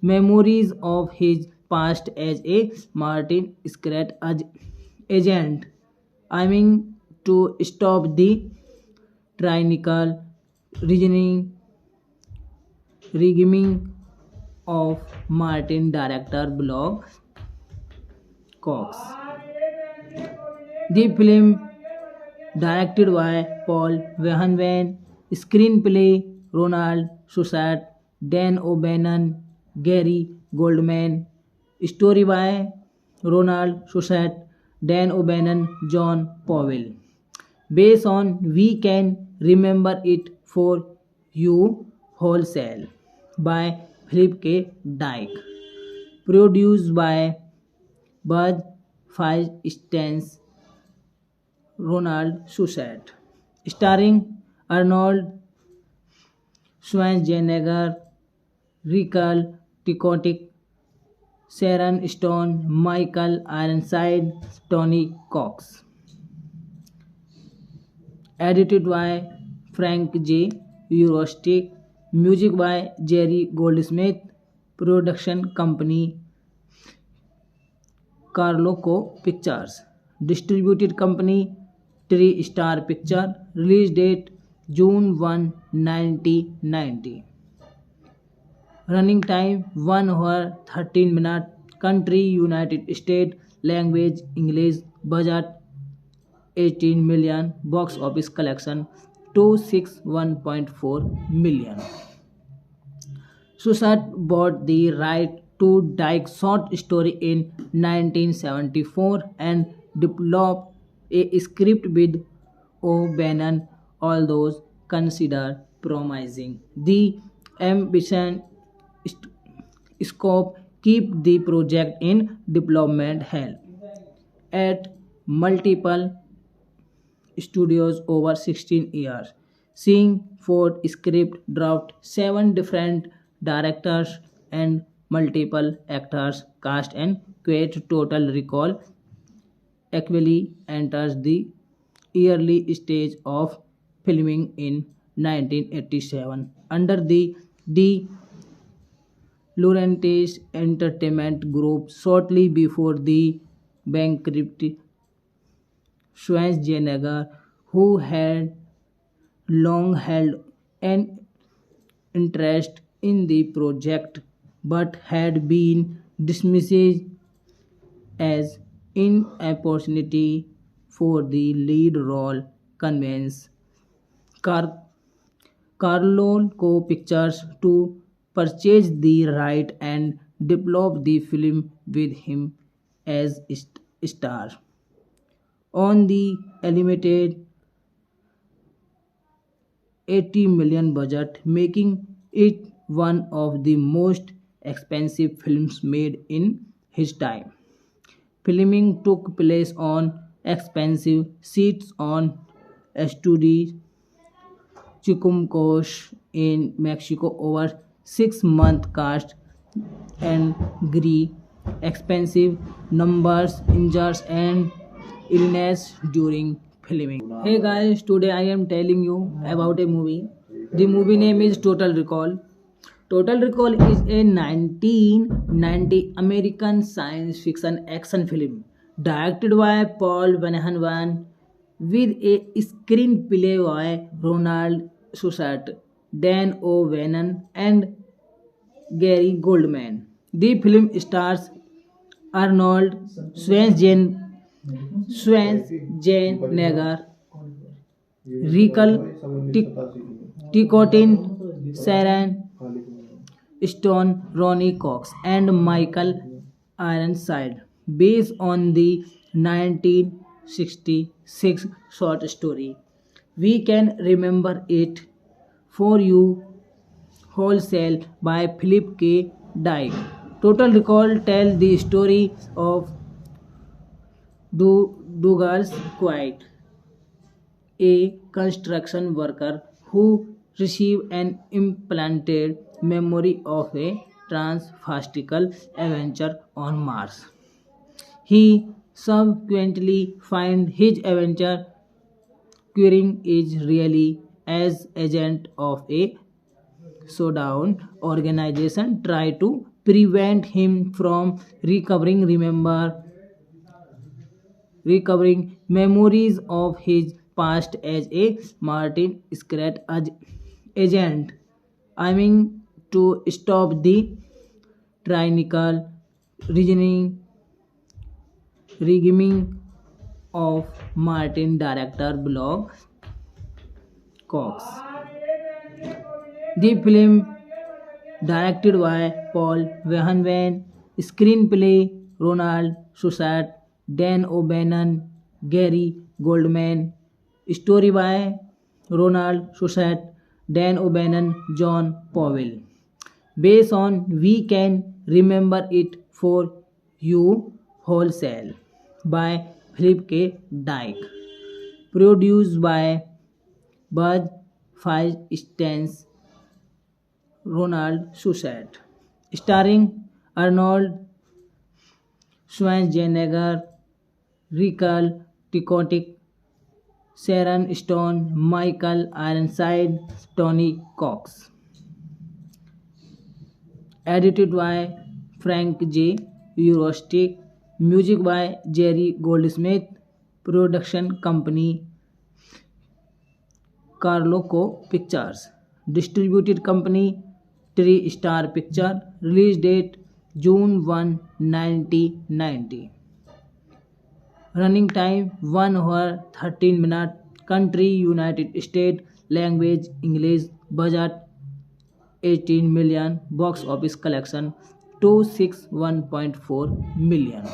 memories of his past as a Martin Scrat agent, aiming to stop the tyrannical reasoning regime of Martin director Blog Cox. The film directed by Paul Verhoeven, screenplay Ronald Susat, Dan O'Bannon, Gary Goldman, story by Ronald Susat, Dan O'Bannon, John Powell. Based on We Can Remember It for You Wholesale by Philip K. Dick. Produced by Bud Feinstein's Ronald Susat, starring Arnold Schwarzenegger, Rikal Tikotic, Sharon Stone, Michael Ironside, Tony Cox. Edited by Frank J. Eurostick, music by Jerry Goldsmith, production company Carloco Pictures, distributed company Three Star Picture, release date June 1, 1990. Running time 1 hour 13 minutes. Country United States. Language English. Budget 18 million. Box office collection 261.4 million. Susat bought the right to Dyke's short story in 1974 and developed a script with O'Bannon, although considered promising. The ambition scope keep the project in development hell at multiple studios over 16 years, seeing Ford script draft, 7 different directors and multiple actors cast and create Total Recall actually enters the early stage of filming in 1987 under the De Laurentiis Entertainment Group shortly before the bankrupt Schwarzenegger, who had long held an interest in the project but had been dismissed as inopportunity for the lead role, convinced Car- Carolco Pictures to purchase the right and develop the film with him as star. On the limited 80 million budget, making it one of the most expensive films made in his time. Filming took place on expensive sets on Estudi Chicumcos in Mexico over 6 month cast and agree expensive numbers injuries and illness during filming. Hey guys, today I am telling you about a movie. The movie name is Total Recall. Total Recall is a 1990 American science fiction action film directed by Paul Verhoeven with a screenplay by Ronald Shusett, Dan O'Bannon, and Gary Goldman. The film stars Arnold Schwarzenegger, Rachel Ticotin, Sharon Stone, Ronnie Cox, and Michael Ironside, based on the 1966 short story. We can remember it for you wholesale by Philip K. Dick. Total Recall tells the story of Douglas Quaid, a construction worker who received an implanted memory of a transfastical adventure on Mars. He subsequently finds his adventure Queering is really as agent of a showdown organization try to prevent him from recovering memories of his past as a Martin Scrat agent, aiming to stop the tyrannical reasoning regime of Martin director Blog Cox. The film, directed by Paul Verhoeven, screenplay Ronald Shusett, Dan O'Bannon, Gary Goldman, story by Ronald Shusett, Dan O'Bannon, John Powell. Based on We Can Remember It for You Wholesale by Philip K. Dick. Produced by Buzz Feinstein's Ronald Shusett. Starring Arnold Schwarzenegger, Rachel Ticotic, Sharon Stone, Michael Ironside, Tony Cox. Edited by Frank J. Eurostick. Music by Jerry Goldsmith. Production company Carloco Pictures. Distributed company Three Star Picture. Release date June 1, 1990. Running time 1 hour 13 minutes. Country United States. Language English. Budget 18 million. Box office collection 261.4 million.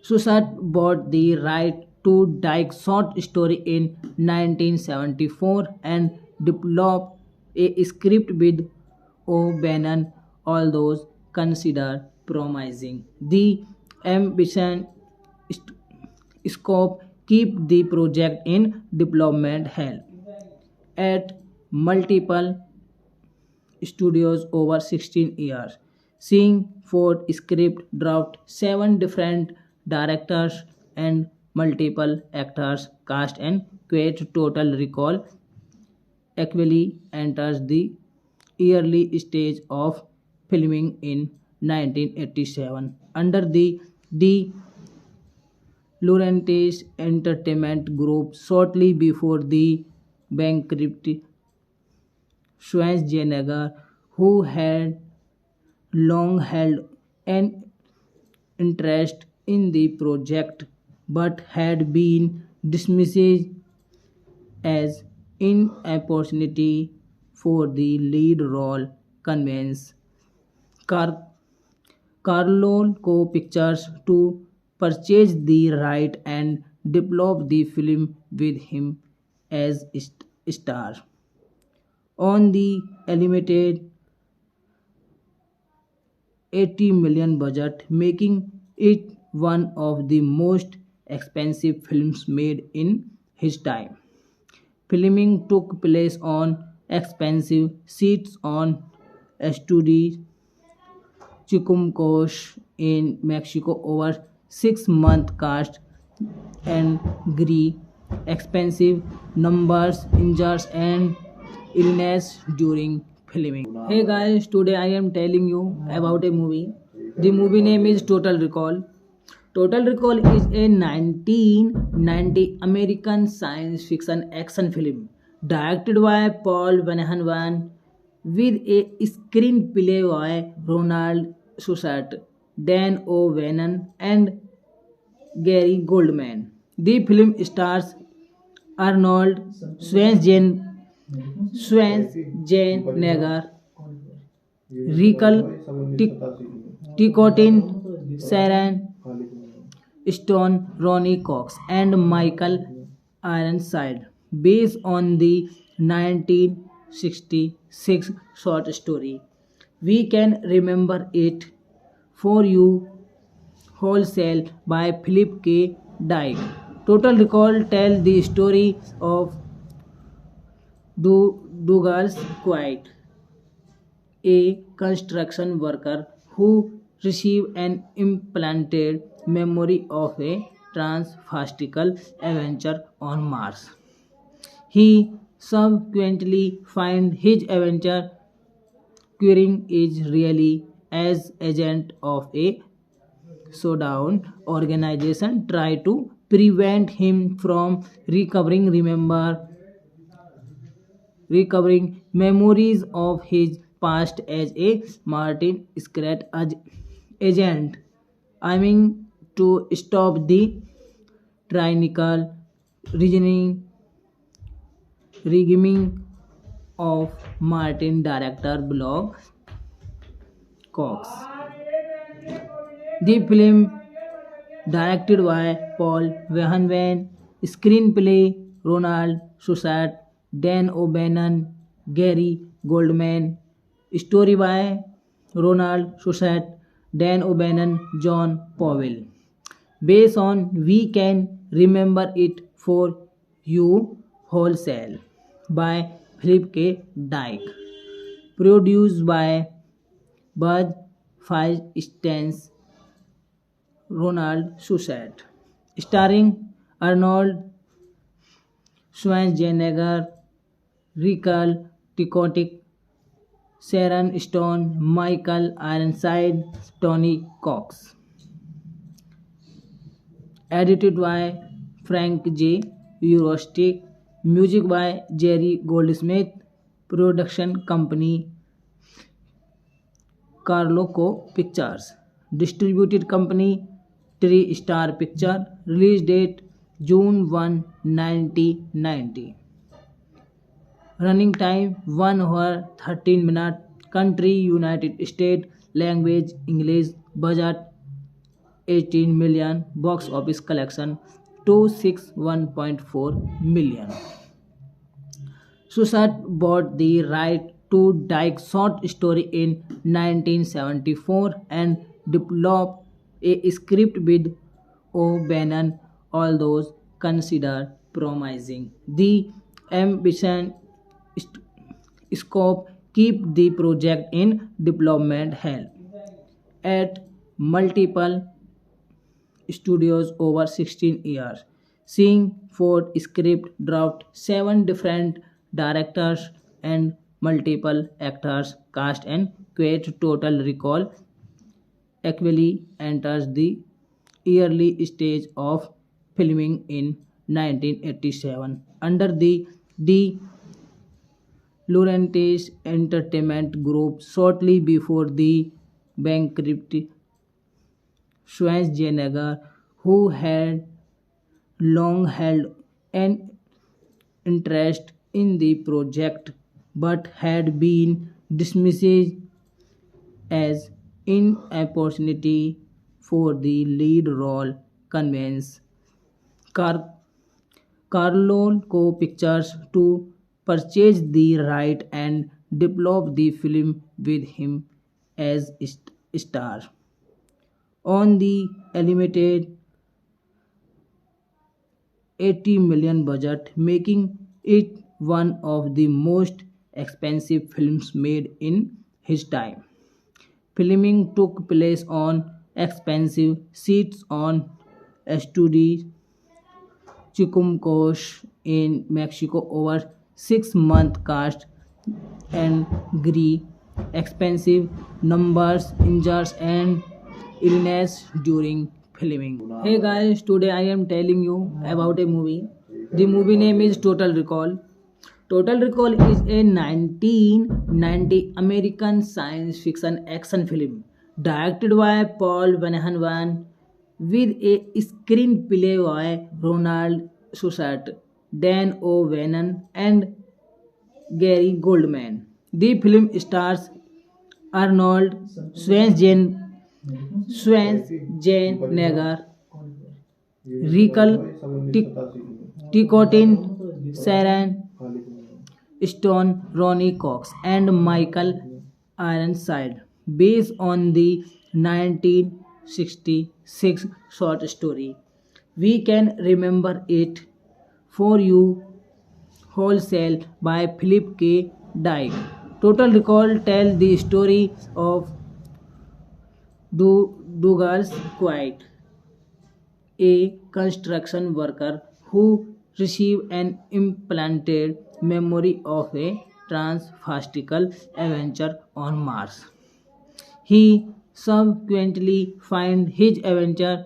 Shusett bought the right to Dyke's short story in 1974 and developed a script with O'Bannon, although considered promising. The ambition scope keep the project in development hell at multiple studios over 16 years, seeing Ford script dropped 7 different directors and multiple actors cast and quite Total Recall actually enters the early stage of filming in 1987 under the The Laurentiis Entertainment Group shortly before the bankruptcy. Schwarzenegger, who had long held an interest in the project but had been dismissed as inopportunity for the lead role, convinced Car- Carolco Pictures to purchase the right and develop the film with him as star. On the limited 80 million budget, making it one of the most expensive films made in his time. Filming took place on expensive sets on Estudio Chicumcos in Mexico over 6 month cast and agree expensive numbers, injuries and illness during filming. Hey guys, today I am telling you about a movie. The movie name is Total Recall. Total Recall is a 1990 American science fiction action film directed by Paul Verhoeven with a screenplay by Ronald Shusett, Dan O'Bannon, and Gary Goldman. The film stars Arnold Schwarzenegger, Rachel Ticotin, Sharon Stone, Ronnie Cox, and Michael Ironside, based on the 1966 short story. We can remember it for you wholesale by Philip K. Dick. Total Recall tells the story of Douglas Quaid, a construction worker who received an implanted memory of a transfastical adventure on Mars. He subsequently finds his adventure querying is really as agent of a showdown organization try to prevent him from recovering memories of his past as a Martin Scrat agent, aiming to stop the tyrannical regime of Martin director Blog Cox. The film, directed by Paul Verhoeven, screenplay Ronald Shusett, Dan O'Bannon, Gary Goldman, story by Ronald Shusett, Dan O'Bannon, John Powell. Based on We Can Remember It for You Wholesale by Philip K. Dick. Produced by Bud Feinstein, Ronald Shusett. Starring Arnold Schwarzenegger, Rachel Ticotin, Sharon Stone, Michael Ironside, Tony Cox. Edited by Frank J. Eurostic. Music by Jerry Goldsmith. Production company Carloco Pictures. Distributed company Three Star Picture. Release date June 1, 1990. Running time 1 hour 13 minutes. Country United States. Language English. Budget 18 million. Box office collection 261.4 million. Shusett bought the right to Dyke's short story in 1974 and developed a script with O'Bannon, although considered promising. The ambition scope keep the project in development hell at multiple studios over 16 years, seeing Ford script dropped 7 different directors and multiple actors cast and create Total Recall equally enters the early stage of filming in 1987 under the De Laurentiis Entertainment Group shortly before the bankruptcy. Schwarzenegger, who had long held an interest in the project but had been dismissed as inopportunity for the lead role, convinced Car- Carlonco Pictures to purchase the right and develop the film with him as star. On the limited 80 million budget, making it one of the most expensive films made in his time. Filming took place on expensive sets on Estudio Chicumcos in Mexico over 6 month cast and agree expensive numbers, injuries and illness during filming. Hey guys, today I am telling you about a movie. The movie name is Total Recall. Total Recall is a 1990 American science fiction action film directed by Paul Van with a screenplay by Ronald Shusett, Dan O'Bannon, and Gary Goldman. The film stars Arnold Schwarzenegger, Rachel Ticotin, Sharon Stone, Ronnie Cox, and Michael Ironside, based on the 1966 short story. We can remember it for you wholesale by Philip K. Dick. Total Recall tells the story of Douglas Quaid, a construction worker who received an implanted memory of a transfastical adventure on Mars. He subsequently finds his adventure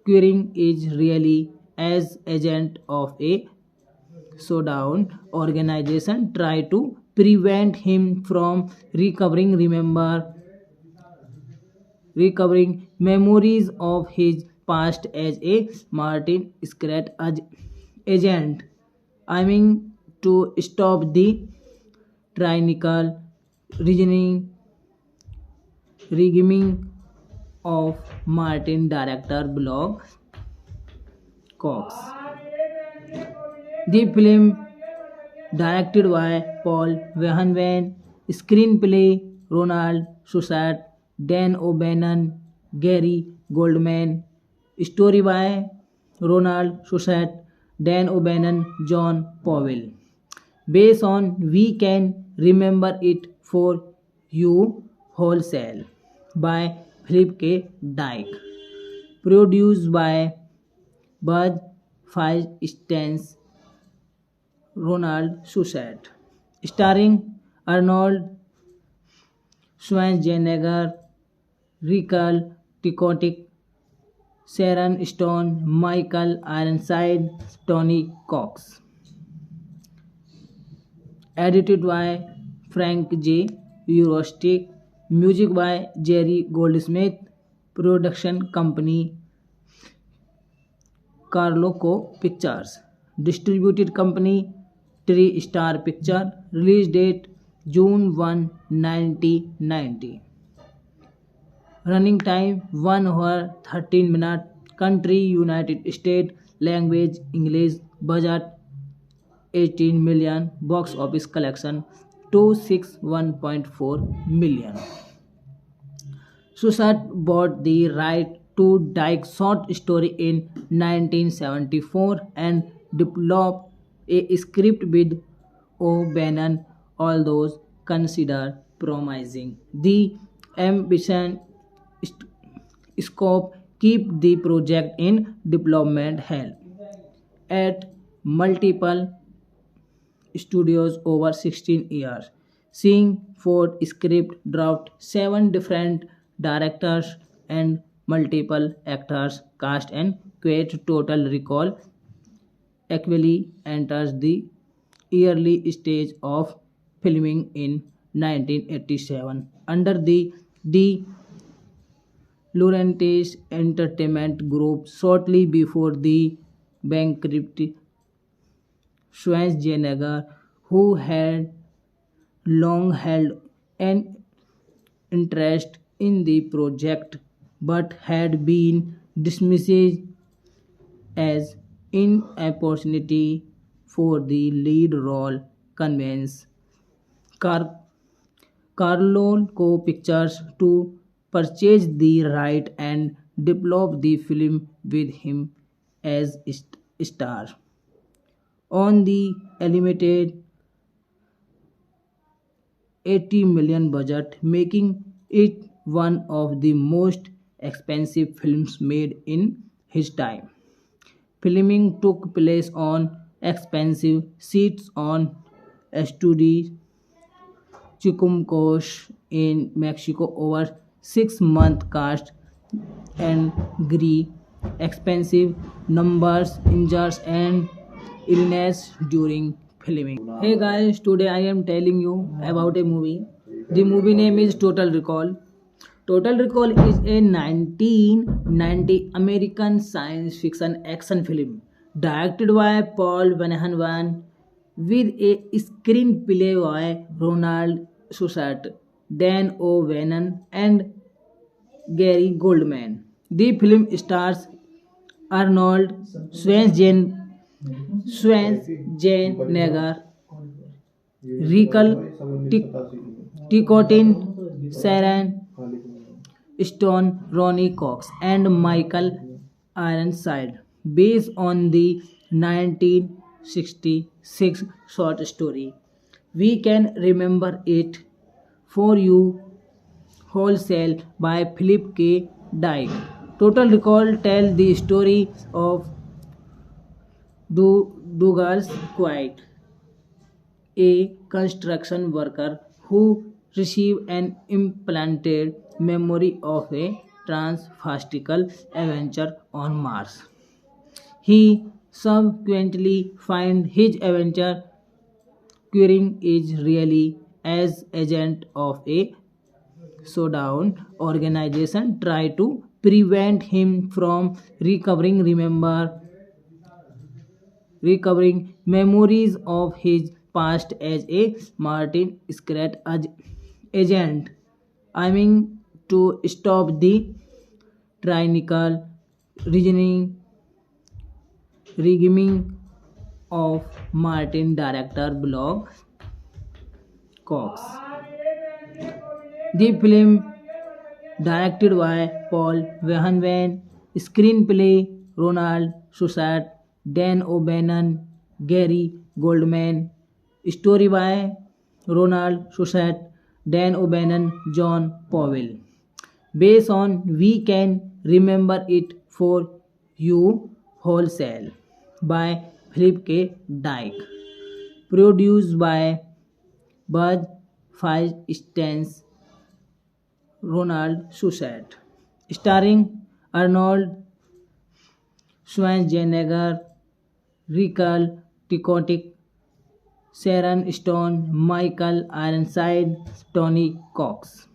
querying is really as agent of a showdown organization try to prevent him from recovering memories of his past as a Martin Scrat agent, aiming to stop the tyrannical reasoning regime of Martin director Blog Cox. The film, directed by Paul Verhoeven, screenplay Ronald Shusett, Dan O'Bannon, Gary Goldman, story by Ronald Shusett, Dan O'Bannon, John Powell. Based on We Can Remember It for You Wholesale by Philip K. Dick. Produced by Bud Feinstein's Ronald Shusett. Starring Arnold Schwarzenegger, Rachel Ticotic, Sharon Stone, Michael Ironside, Tony Cox. Edited by Frank J. Eurostick. Music by Jerry Goldsmith. Production company Carloco Pictures. Distributed company Three Star Picture. Release date June 1, 1990. Running time 1 hour 13 minutes. Country United States. Language English. Budget 18 million. Box office collection 261.4 million. Susat bought the right to Dyke's short story in 1974 and developed a script with O'Bannon, although considered promising. The ambition scope keep the project in development hell at multiple studios over 16 years, seeing four script draft, seven different directors, and multiple actors, cast, and create Total Recall actually enters the early stage of filming in 1987 under the De Laurentiis Entertainment Group shortly before the bankruptcy. Schwarzenegger, who had long held an interest in the project but had been dismissed as inopportunity for the lead role, convinced Car- Carolco Pictures to purchase the right and develop the film with him as star. On the limited 80 million budget, making it one of the most expensive films made in his time. Filming took place on expensive sets on Estudio Chicumcos in Mexico over 6 month cast and agree expensive numbers injuries and illness during filming. Hey guys, today I am telling you about a movie. The movie name is Total Recall. Total Recall is a 1990 American science fiction action film directed by Paul Verhoeven with a screenplay by Ronald Shusett, Dan O'Bannon, and Gary Goldman. The film stars Arnold Schwarzenegger, Rachel Ticotin, Sharon Stone, Ronnie Cox, and Michael Ironside, based on the 1966 short story. We can remember it for you wholesale by Philip K. Dick. Total Recall tells the story of Douglas Quaid, a construction worker who received an implanted memory of a transfastical adventure on Mars. He subsequently finds his adventure querying is really as agent of a showdown organization try to prevent him from recovering memories of his past as a Martin Scrat agent, aiming to stop the tyrannical reasoning regime of Martin director Blog Cox. The film, directed by Paul Verhoeven, screenplay Ronald Shusett, Dan O'Bannon, Gary Goldman, story by Ronald Shusett, Dan O'Bannon, John Powell. Based on We Can Remember It for You Wholesale by Philip K. Dick. Produced by Bud Feinstein's Ronald Shusett. Starring Arnold Schwarzenegger, Rachel Ticotic, Sharon Stone, Michael Ironside, Tony Cox.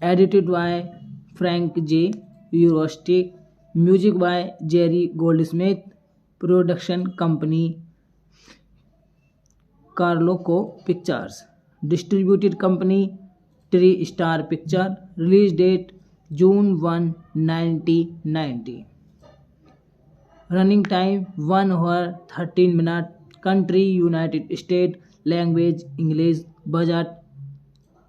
Edited by Frank J. Eurostic. Music by Jerry Goldsmith. Production company Carloco Pictures. Distributed company Three Star Picture. Release date June 1, 1990. Running time 1 hour 13 minutes. Country United States. Language English. Budget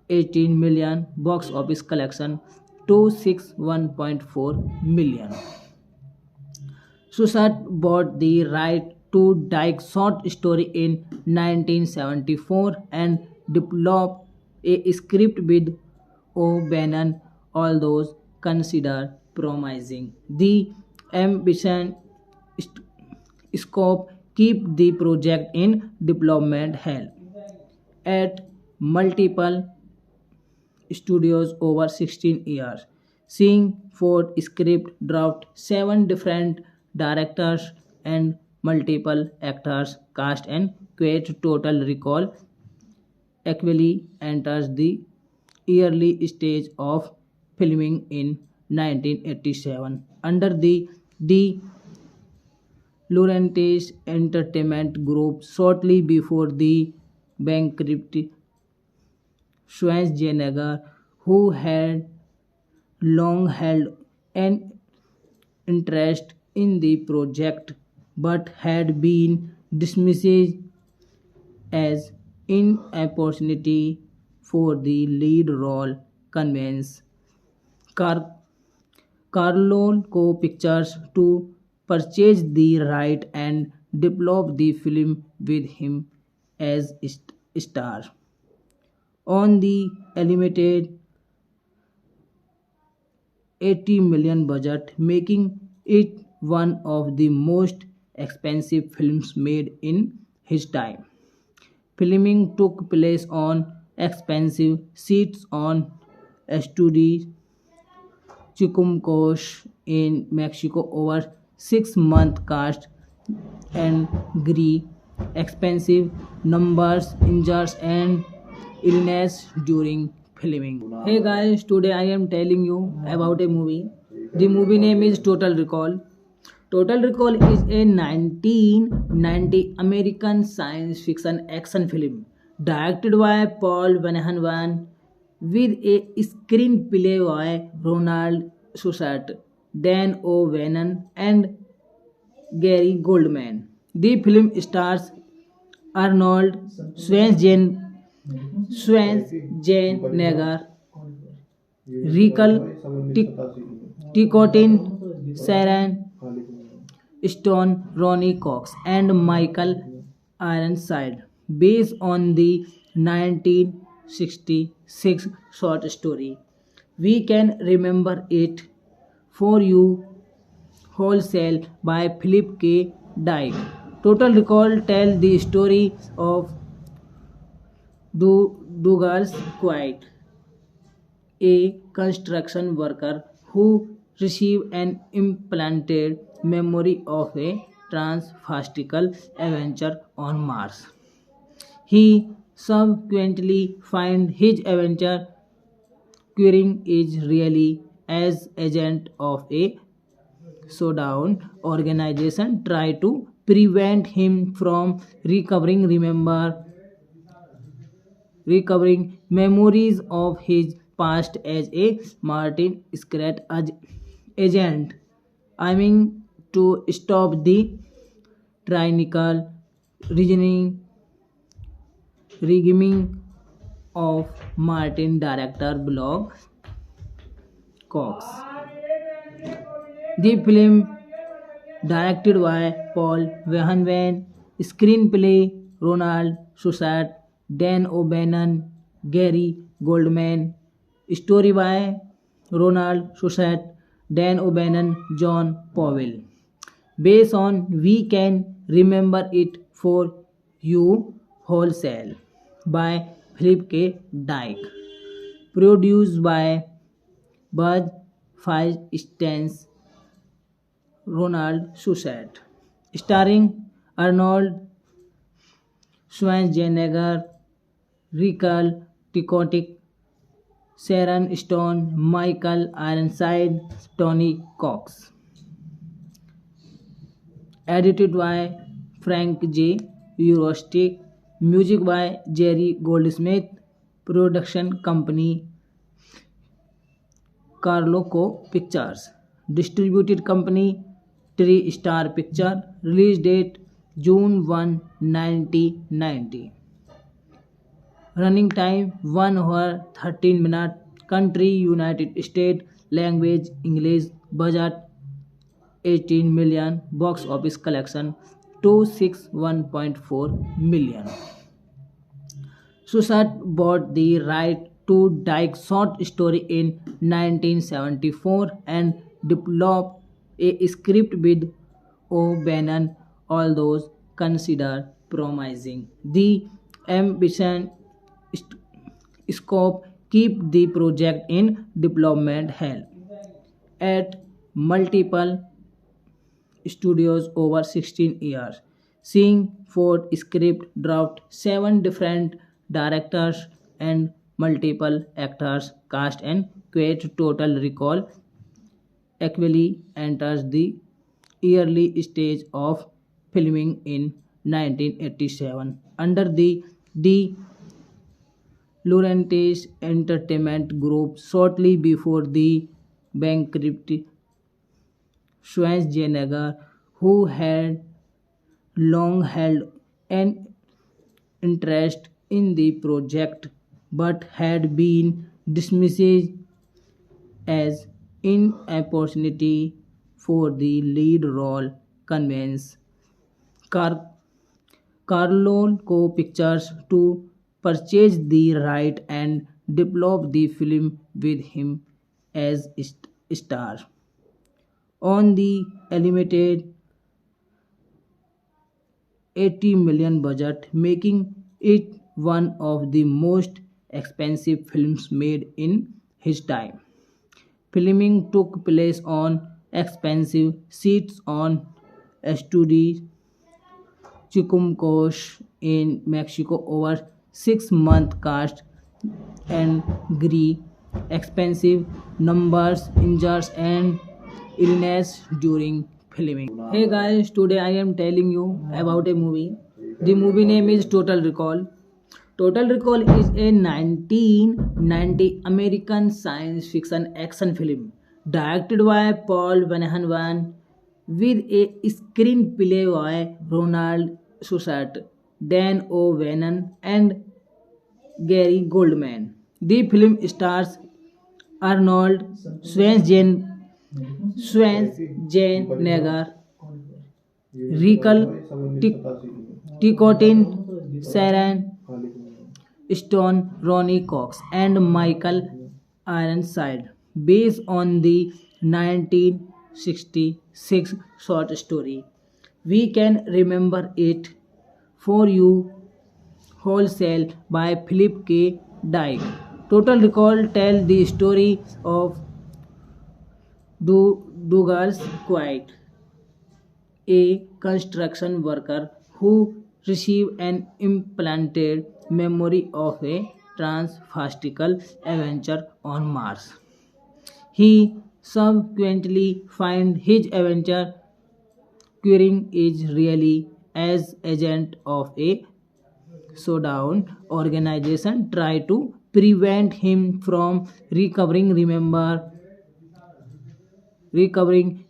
18 million. Box office collection 261.4 million. Shusett bought the right to Dyke's short story in 1974 and developed a script with O'Bannon, although considered promising. The ambition scope keep the project in development hell. At multiple studios over 16 years, seeing four script draft, seven different directors, and multiple actors cast and create total recall actually enters the early stage of filming in 1987 under the Laurentiis Entertainment Group shortly before the bankruptcy. Schwarzenegger, who had long held an interest in the project but had been dismissed as inopportunity for the lead role, convinced Car- Carolco Pictures to purchase the right and develop the film with him as star. On the limited 80 million budget, making it one of the most expensive films made in his time. Filming took place on expensive sets on Estudio Chicumcos in Mexico over 6 month cast and agree expensive numbers injuries and illness during filming. Hey guys, today I am telling you about a movie. The movie name is Total Recall. Total Recall is a 1990 American science fiction action film directed by Paul Verhoeven with a screenplay by Ronald Shusett, Dan O'Bannon, and Gary Goldman. The film stars Arnold Schwarzenegger, Rachel Ticotin, Sharon Stone, Ronnie Cox, and Michael Ironside, based on the 1966 short story. We can remember it for you wholesale by Philip K. Dick. Total Recall tells the story of Douglas Quaid, a construction worker who received an implanted memory of a transfastical adventure on Mars. He subsequently finds his adventure Queering is really as agent of a showdown organization try to prevent him from recovering memories of his past as a Martin Scrat agent, aiming to stop the tyrannical reasoning regime of Martin director Blog Cox. The film, directed by Paul Verhoeven, screenplay Ronald Shusett, Dan O'Bannon, Gary Goldman, story by Ronald Shusett, Dan O'Bannon, John Powell. Based on We Can Remember It for You Wholesale by Philip K. Dick. Produced by Buzz Feinstein's Ronald Shusett. Starring Arnold Schwarzenegger, Rachel Ticotin, Sharon Stone, Michael Ironside, Tony Cox. Edited by Frank J. Eurostick. Music by Jerry Goldsmith. Production company Carloco Pictures. Distributed company Three Star Picture. Release date June 1, 1990. Running time 1 hour 13 minutes. Country United States. Language English. Budget 18 million. Box office collection 261.4 million. Shusett bought the right to Dyke's short story in 1974 and developed a script with O'Bannon, although considered promising. The ambition scope keep the project in development hell at multiple studios over 16 years, seeing four script draft, seven different directors, and multiple actors cast and create total recall actually enters the early stage of filming in 1987 under the De Laurentiis Entertainment Group shortly before the bankruptcy. Schwarzenegger, who had long held an interest in the project but had been dismissed as inopportunity for the lead role, convinced Car- Carolco Pictures to purchase the right and develop the film with him as star. On the limited 80 million budget, making it one of the most expensive films made in his time. Filming took place on expensive sets on Estudi Chicumcos in Mexico over 6 month cast and agree expensive numbers injuries and illness during filming. Hey guys, today I am telling you about a movie. The movie name is Total Recall. Total Recall is a 1990 American science fiction action film directed by Paul Verhoeven with a screenplay by Ronald Shusett, Dan O'Bannon, and Gary Goldman. The film stars Arnold Schwarzenegger, Rachel Ticotin, Sharon Stone, Ronnie Cox, and Michael Ironside, based on the 1966 short story. We can remember it for you wholesale by Philip K. Dick. Total Recall tells the story of Douglas Quaid, a construction worker who received an implanted memory of a transfastical adventure on Mars. He subsequently finds his adventure Queering is really as agent of a showdown organization try to prevent him from recovering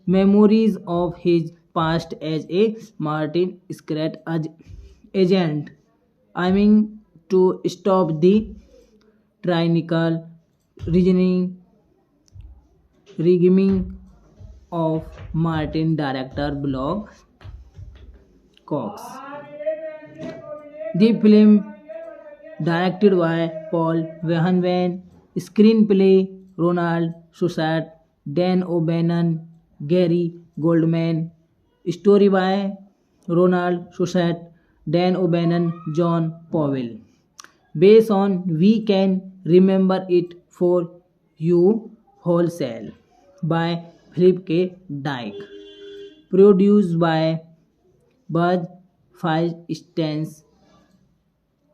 memories of his past as a Martin Scrat agent, aiming to stop the tyrannical reasoning regime of Martin director Blog Cox. The film, directed by Paul Verhoeven, screenplay Ronald Shusett, Dan O'Bannon, Gary Goldman, story by Ronald Shusett, Dan O'Bannon, John Powell. Based on We Can Remember It for You Wholesale by Philip K. Dick. Produced by Buzz Feinstein's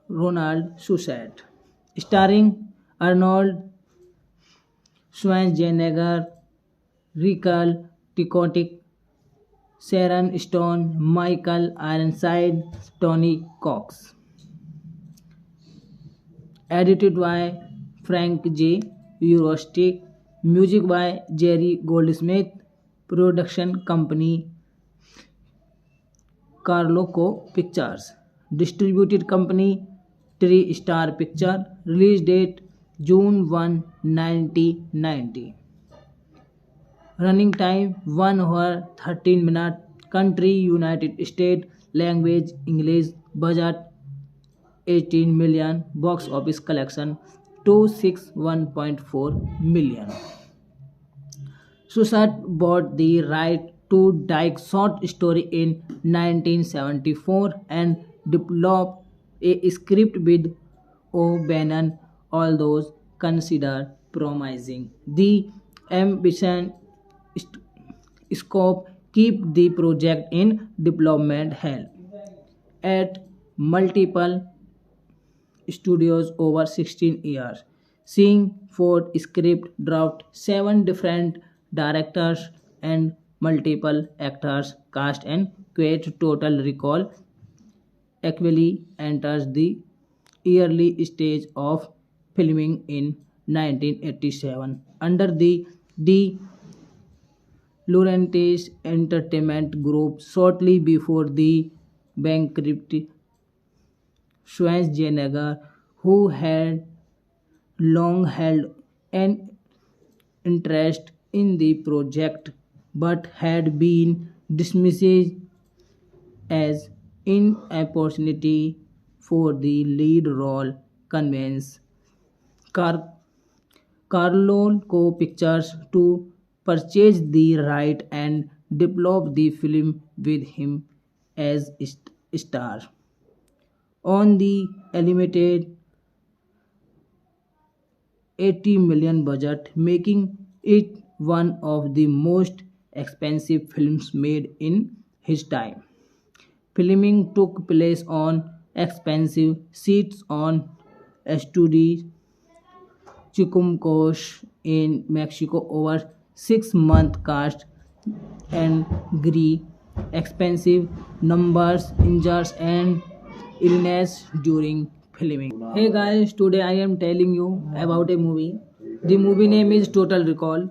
Ronald Shusett. Starring Arnold Schwarzenegger, Rachel Ticotin, Sharon Stone, Michael Ironside, Tony Cox. Edited by Frank J. Eurostick. Music by Jerry Goldsmith. Production company Carloco Pictures. Distributed company Three Star Picture. Release date June 1, 1990. Running time 1 hour 13 minutes. Country United States. Language English. Budget 18 million. Box office collection 261.4 million. Shusett bought the right to Dyke's short story in 1974 and developed a script with O'Bannon, although considered promising. The ambition st- scope keep the project in development hell at multiple studios over 16 years, seeing Ford script draft, 7 different directors and multiple actors cast and create total recall actually enters the early stage of filming in 1987 under the De Laurentiis Entertainment Group shortly before the bankruptcy. Schwarzenegger, who had long held an interest in the project but had been dismissed as inopportunity for the lead role, convinced Car- Carolco Pictures to purchase the right and develop the film with him as star. On the limited 80 million budget, making it one of the most expensive films made in his time. Filming took place on expensive sets on Estudio Chicumcos in Mexico over 6 month cast and agree expensive numbers, injuries and illness during filming. Hey guys, today I am telling you about a movie. The movie name is Total Recall.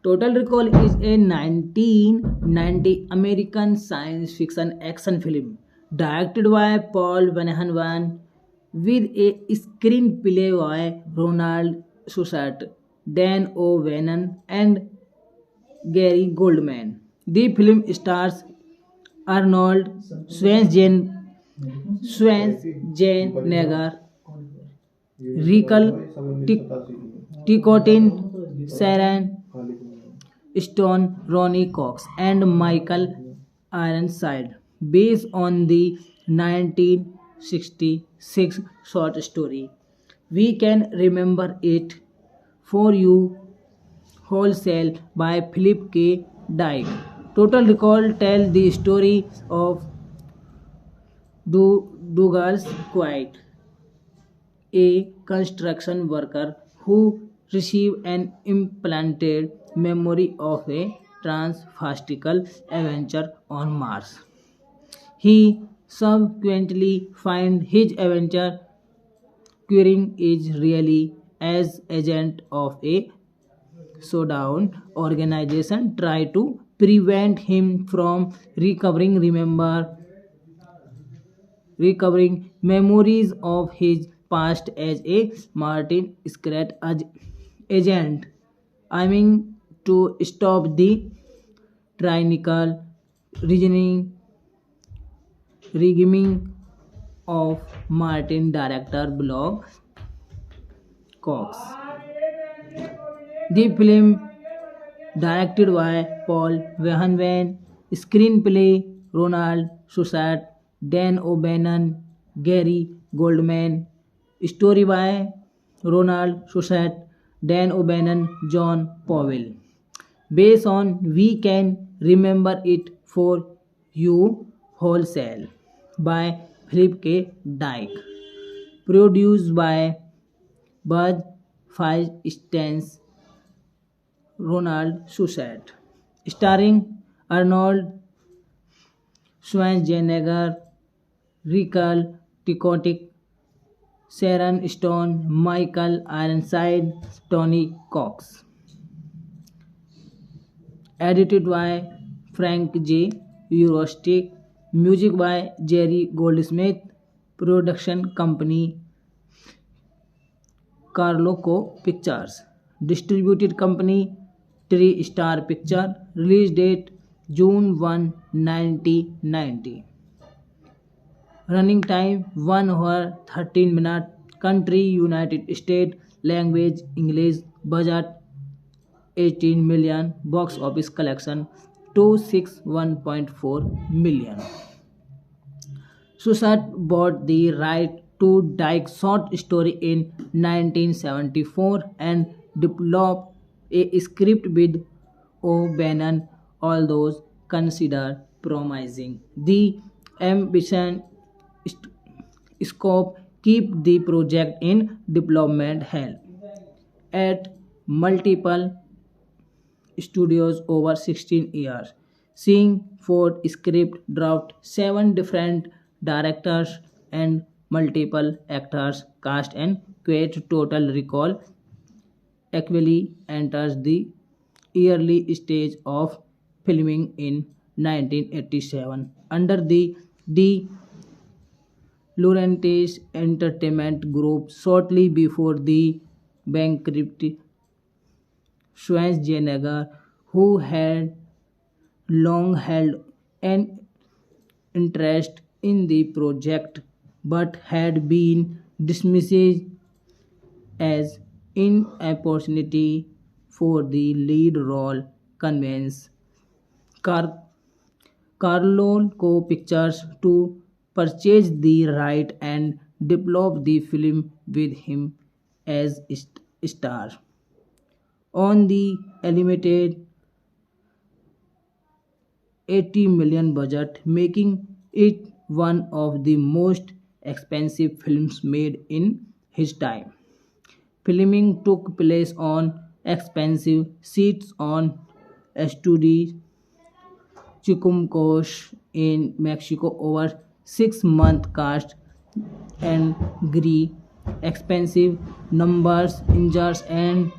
Total Recall is a 1990 American science fiction action film directed by Paul Verhoeven with a screenplay by Ronald Shusett, Dan O'Bannon, and Gary Goldman. The film stars Arnold Schwarzenegger, Rachel Ticotin, Sharon Stone, Ronnie Cox, and Michael Ironside, based on the 1966 short story. We can remember it for you wholesale by Philip K. Dick. Total Recall tells the story of Douglas Quaid, a construction worker who received an implanted memory of a transfastical adventure on Mars. He subsequently finds his adventure Queering is really as agent of a showdown organization try to prevent him from recovering memories of his past as a Martin Scrat agent, aiming to stop the tyrannical reasoning regime of Martin director Blog Cox. The film, directed by Paul Verhoeven, screenplay Ronald Shusett, Dan O'Bannon, Gary Goldman, story by Ronald Shusett, Dan O'Bannon, John Powell. Based on We Can Remember It for You Wholesale by Philip K. Dick. Produced by Buzz Feinstein, Ronald Shusett. Starring Arnold Schwarzenegger, Rachel Ticotin, Sharon Stone, Michael Ironside, Tony Cox. Edited by Frank J. Eurostic. Music by Jerry Goldsmith. Production company Carloco Pictures. Distributed company Three Star Picture. Release date June 1, 1990. Running time 1 hour 13 minutes. Country United States. Language English. Budget 18 million. Box office collection 261.4 million. Shusett bought the right to Dyke short story in 1974 and developed a script with O'Bannon, all those considered promising. The ambition scope keep the project in development hell at multiple studios over 16 years, seeing Ford script draft, 7 different directors and multiple actors cast and create total recall actually enters the early stage of filming in 1987 under the D. Laurentiis Entertainment Group shortly before the bankruptcy. Schwarzenegger, who had long held an interest in the project but had been dismissed as inopportunity for the lead role, convinced Car- Carlonco Pictures to purchase the right and develop the film with him as star. On the limited 80 million budget, making it one of the most expensive films made in his time. Filming took place on expensive sets on Estudi Chicumcos in Mexico over 6 month cast and agree expensive numbers injuries and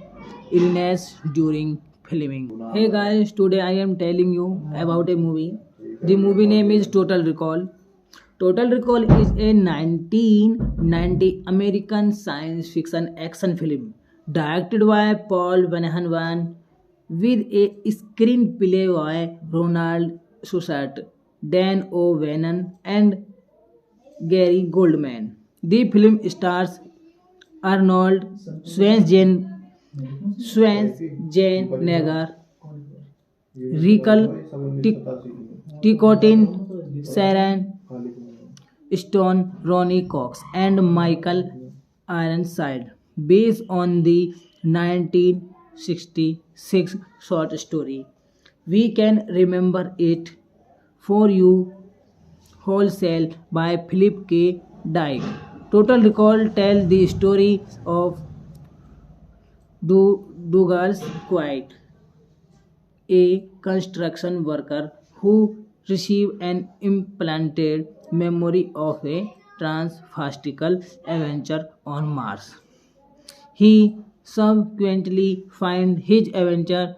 illness during filming. Hey guys, today I am telling you about a movie. The movie name is Total Recall. Total Recall is a 1990 American science fiction action film directed by Paul Verhoeven with a screenplay by Ronald Shusett, Dan O'Bannon, and Gary Goldman. The film stars Arnold Schwarzenegger, Rachel Ticotin, Sharon Stone, Ronnie Cox, and Michael Ironside, based on the 1966 short story. We can remember it for you wholesale by Philip K. Dick. Total Recall tells the story of Douglas Quaid, a construction worker who received an implanted memory of a transfastical adventure on Mars. He subsequently finds his adventure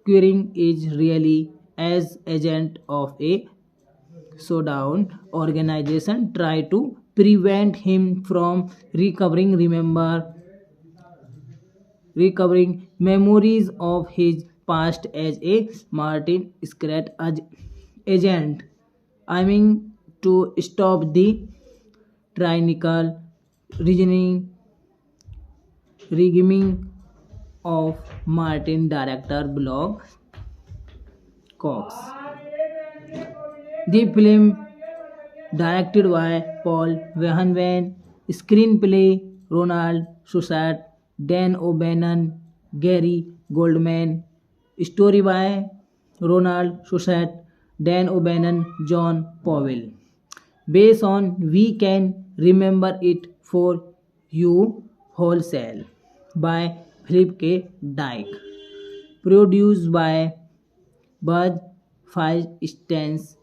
Queering is really as agent of a showdown organization try to prevent him from recovering memories of his past as a Martin Scrat agent, aiming to stop the tyrannical reasoning regime of Martin director Blog Cox. The film directed by Paul Verhoeven, screenplay Ronald Shusett, Dan O'Bannon, Gary Goldman, story by Ronald Shusett, Dan O'Bannon, John Powell. Based on We Can Remember It for You Wholesale by Philip K. Dick. Produced by Buzz Feinstein's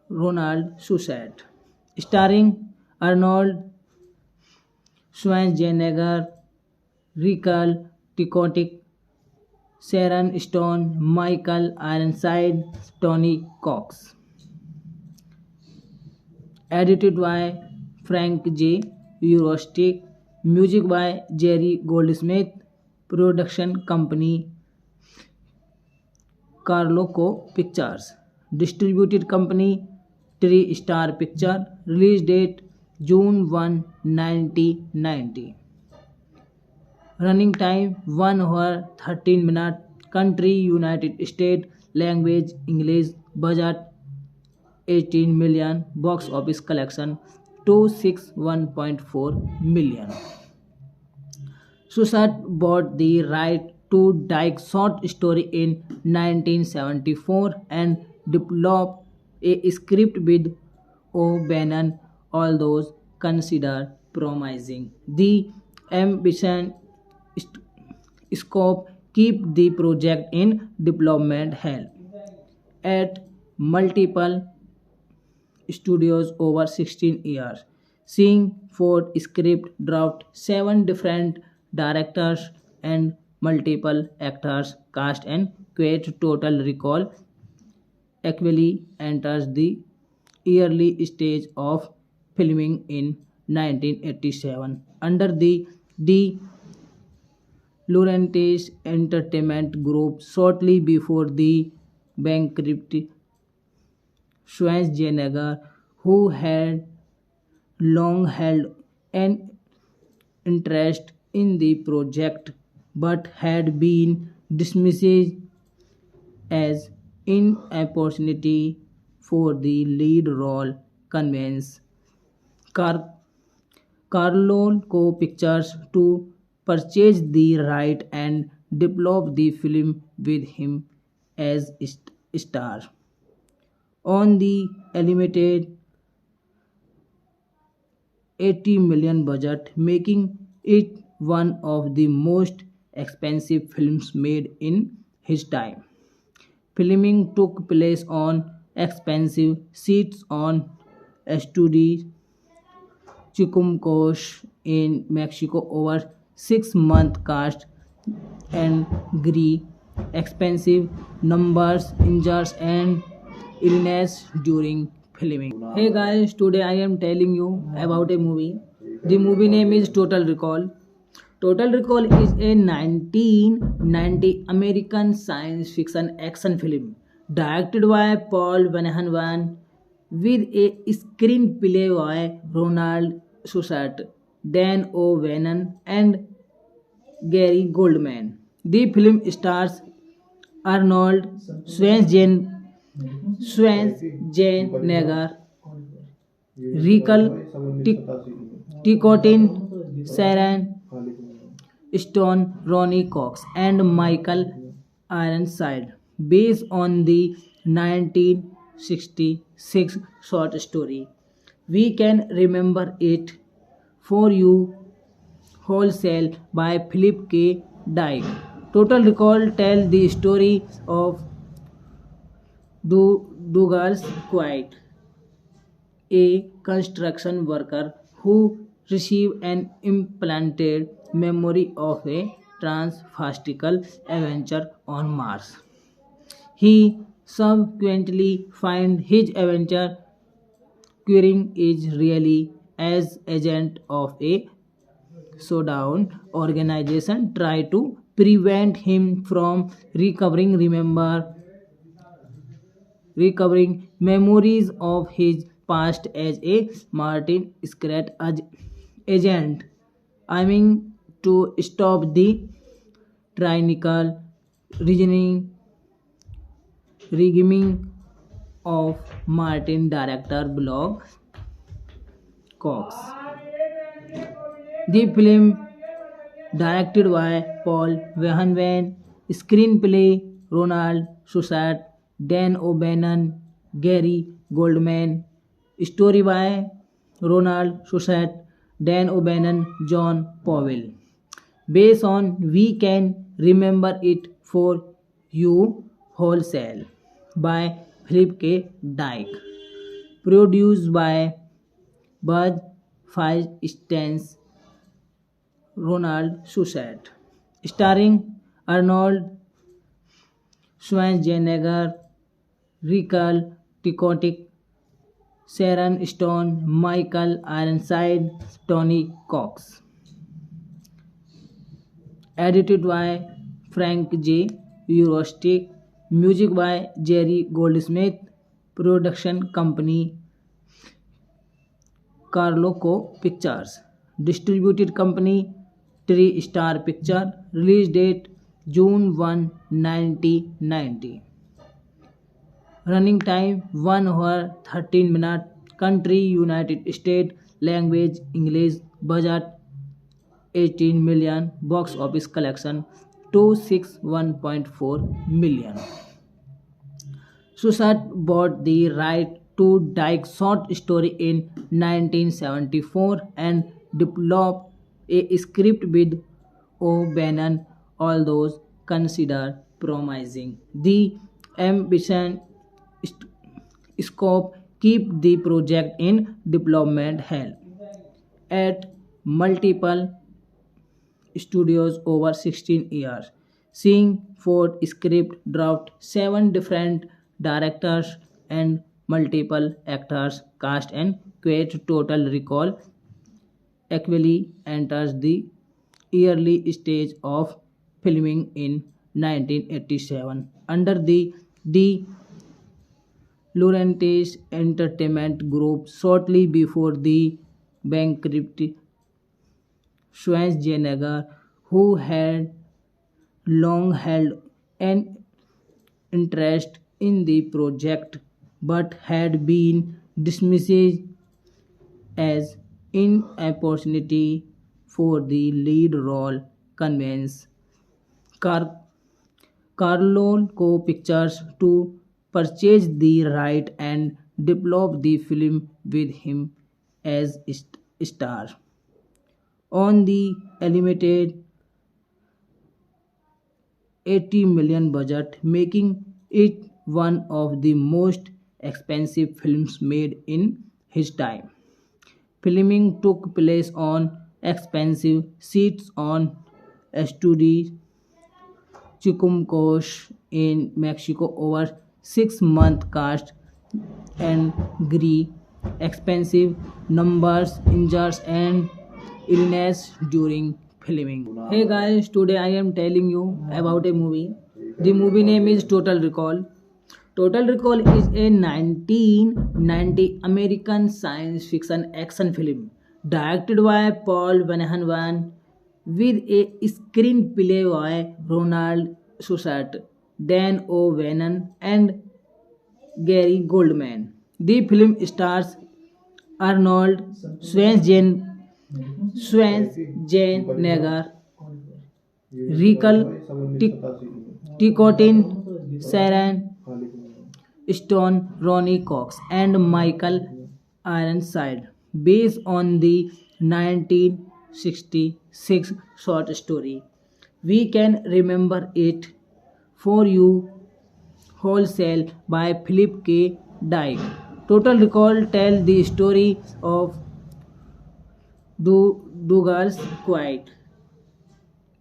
Ronald Shusett. Starring Arnold Schwarzenegger, Rachel Ticotin, Sharon Stone, Michael Ironside, Tony Cox. Edited by Frank J. Eurostick. Music by Jerry Goldsmith. Production company Carloco Pictures. Distributed company Three Star Picture. Release date June 1, 1990. Running time 1 hour 13 minutes. Country United States. Language English. Budget 18 million. Box office collection 261.4 million. Susat bought the right to Dyke short story in 1974 and developed a script with O'Bannon, although considered promising. The ambition st- scope keep the project in development hell at multiple studios over 16 years, seeing four script draft, seven different directors and multiple actors cast and create total recall actually enters the early stage of filming in 1987 under the D. Laurentiis Entertainment Group shortly before the bankruptcy. Schwarzenegger, who had long held an interest in the project but had been dismissed as inopportunity for the lead role, convinced Car- Carolco Pictures to purchase the right and develop the film with him as star. On the limited 80 million budget, making it one of the most expensive films made in his time. Filming took place on expensive sets on Estudi Chicumcos in Mexico over 6 month cast and agree expensive numbers injuries and illness during filming. Hey guys, today I am telling you about a movie. The movie name is Total Recall. Total Recall is a 1990 American science fiction action film directed by Paul Verhoeven with a screenplay by Ronald Shusett, Dan O'Bannon, and Gary Goldman. The film stars Arnold Schwarzenegger, Rachel Ticotin, Sharon Stone, Ronnie Cox, and Michael Ironside, based on the 1966 short story. We can remember it for you wholesale by Philip K. Dick. Total Recall tells the story of Douglas Quaid, a construction worker who received an implanted memory of a transfastical adventure on Mars. He subsequently finds his adventure querying is really as agent of a showdown organization try to prevent him from recovering memories of his past as a Martin Scrat agent, aiming to stop the tyrannical regime of Martin director Blog Cox. The film, directed by Paul Verhoeven, screenplay Ronald Shusett, Dan O'Bannon, Gary Goldman, story by Ronald Shusett, Dan O'Bannon, John Powell. Based on We Can Remember It for You Wholesale by Philip K. Dick. Produced by Bud Feinstein's Ronald Shusett. Starring Arnold Schwarzenegger, Rachel Ticotin, Sharon Stone, Michael Ironside, Tony Cox. Edited by Frank J. Eurostic. Music by Jerry Goldsmith. Production company Carloco Pictures. Distributed company Three-Star Picture. Release date June 1, 1990. Running time 1 hour 13 minutes. Country United States. language English, budget 18 million, box office collection 261.4 million. Susat bought the right to Dyke's short story in 1974 and developed a script with O'Bannon, although considered promising. The ambition scope keep the project in development hell at multiple studios over 16 years, seeing Ford script draft, 7 different directors and multiple actors cast and create total recall actually enters the early stage of filming in 1987 under the Laurentiis Entertainment Group shortly before the bankruptcy. Schwarzenegger, who had long held an interest in the project but had been dismissed as inopportunity for the lead role, convinced Car- Carolco Pictures to purchase the right and develop the film with him as star. On the limited 80 million budget, making it one of the most expensive films made in his time. Filming took place on expensive sets on Estudi Chicumcos in Mexico over 6 month cast and agree expensive numbers, injuries and illness during filming. Hey guys, today I am telling you about a movie. The movie name is Total Recall. Total Recall is a 1990 American science fiction action film directed by Paul Verhoeven with a screenplay by Ronald Shusett, Dan O'Bannon, and Gary Goldman. The film stars Arnold Schwarzenegger, Rachel Ticotin, Sharon Stone, Ronnie Cox, and Michael Ironside, based on the 1966 short story. We can remember it for you wholesale by Philip K. Dick. Total Recall tells the story of Douglas Quaid,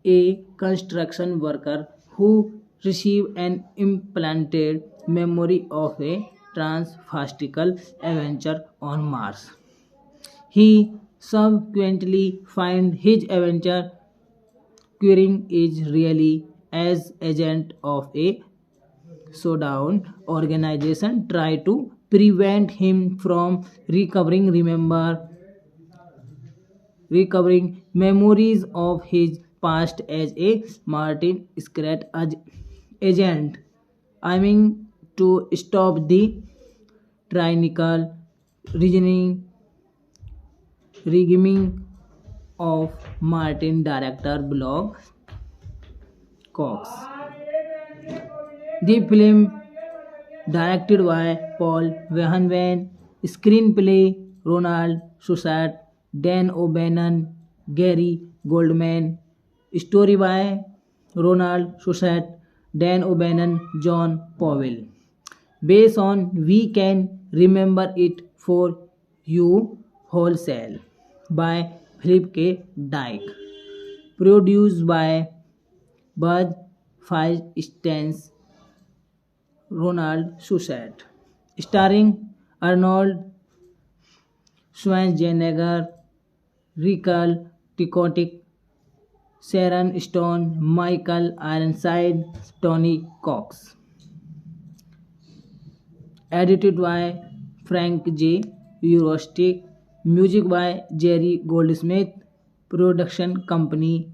a construction worker who received an implanted memory of a transfastical adventure on Mars. He subsequently finds his adventure Queering is really as agent of a showdown organization try to prevent him from recovering memories of his past as a Martin Scrat agent, aiming to stop the tyrannical reasoning regime of Martin director Blog Cox. The film, directed by Paul Verhoeven, screenplay Ronald Shusett, Dan O'Bannon, Gary Goldman, story by Ronald Shusett, Dan O'Bannon, John Powell. Based on We Can Remember It for You Wholesale by Philip K. Dick. Produced by Bud Feinstein, Ronald Shusett. Starring Arnold Schwarzenegger, Rachel Ticotin, Sharon Stone, Michael Ironside, Tony Cox. Edited by Frank J. Eurostick. Music by Jerry Goldsmith. Production company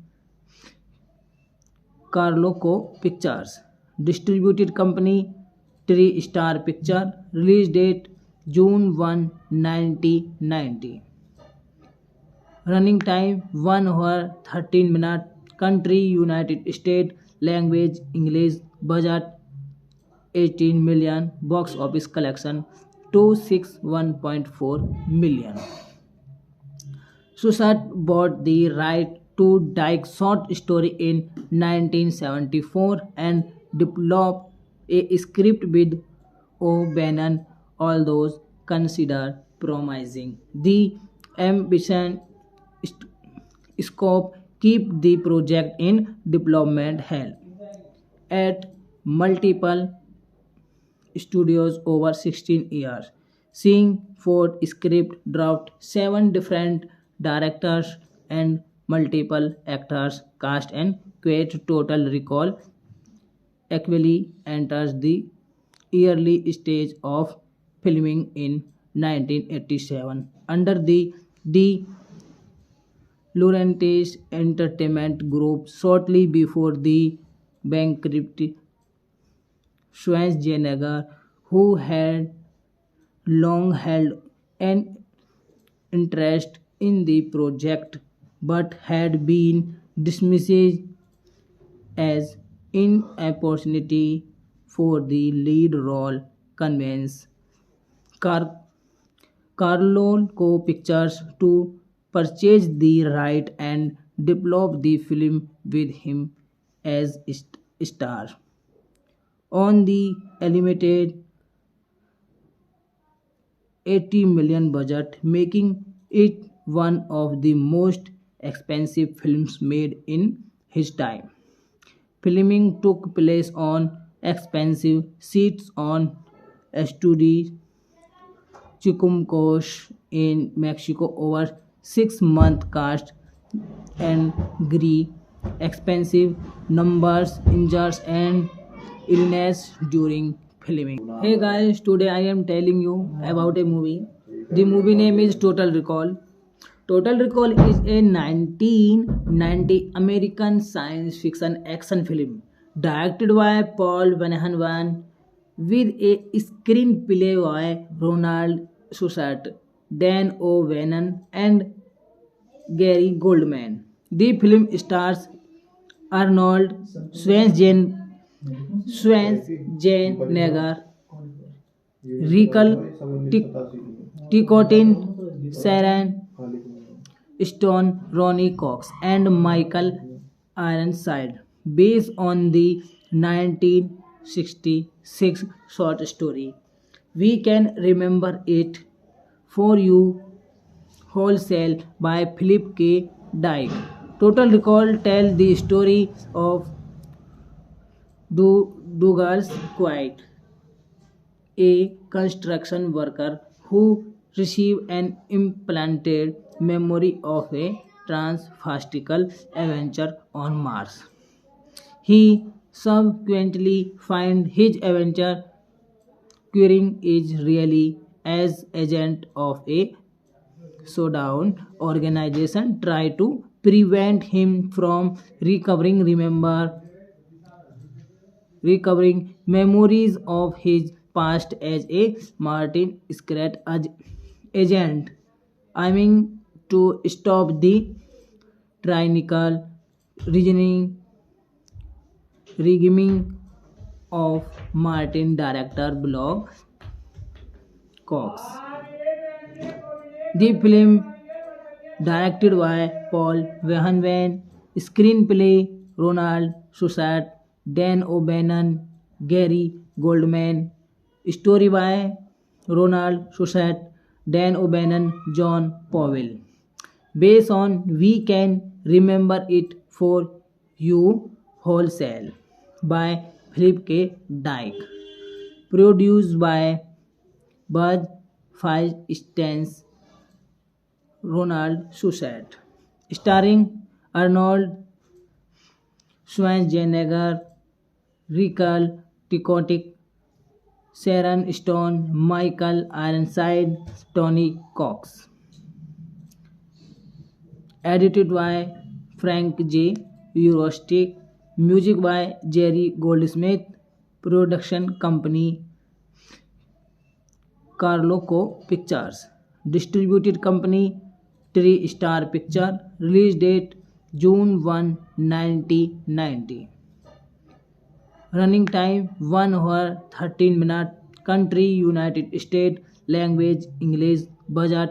Carloco Pictures. Distributed company Three Star Picture. Release date June 1, 1990. Running time 1 hour 13 minutes. Country United States. Language English. Budget 18 million. Box office collection 261.4 million. Susat bought the right to Dyke's short story in 1974 and developed a script with O'Bannon, although considered promising. The ambition st- scope keep the project in development hell at multiple studios over 16 years, seeing four script draft, seven different directors and multiple actors cast and create total recall actually enters the early stage of filming in 1987 under the D. Laurentiis Entertainment Group shortly before the bankruptcy. Schwarzenegger, who had long held an interest in the project but had been dismissed as inopportunity for the lead role, convinced Car- Carolco Pictures to purchase the right and develop the film with him as star. On the limited 80 million budget, making it one of the most expensive films made in his time. Filming took place on expensive sets on Estudi Chicumcos in Mexico over 6 month cast and agree expensive numbers injuries and illness during filming. Hey guys, today I am telling you about a movie. The movie name is Total Recall. Total Recall is a 1990 American science fiction action film directed by Paul Verhoeven with a screenplay by Ronald Shusett, Dan O'Bannon, and Gary Goldman. The film stars Arnold Schwarzenegger, Rachel Ticotin, Sharon Stone, Ronnie Cox, and Michael Ironside, based on the 1966 short story. We can remember it for you wholesale by Philip K. Dick. Total Recall tells the story of Douglas Quaid, a construction worker who received an implanted memory of a transfastical adventure on Mars. He subsequently finds his adventure Queering is really as agent of a showdown organization try to prevent him from recovering memories of his past as a Martin Scrat agent, aiming to stop the tyrannical reasoning regime of Martin director Blog Cox. The film, directed by Paul Verhoeven, screenplay Ronald Shusett, Dan O'Bannon, Gary Goldman, story by Ronald Shusett, Dan O'Bannon, John Powell. Based on We Can Remember It for You Wholesale by Philip K. Dick. Produced by Bud Feinstein's Ronald Shusett. Starring Arnold Schwarzenegger, Rachel Ticotin, Sharon Stone, Michael Ironside, Tony Cox. Edited by Frank J. Eurostick. Music by Jerry Goldsmith. Production company Carloco Pictures. Distributed company 3-star picture. Release date June 1, 1990. Running time 1 hour 13 minutes. Country United States. Language English. Budget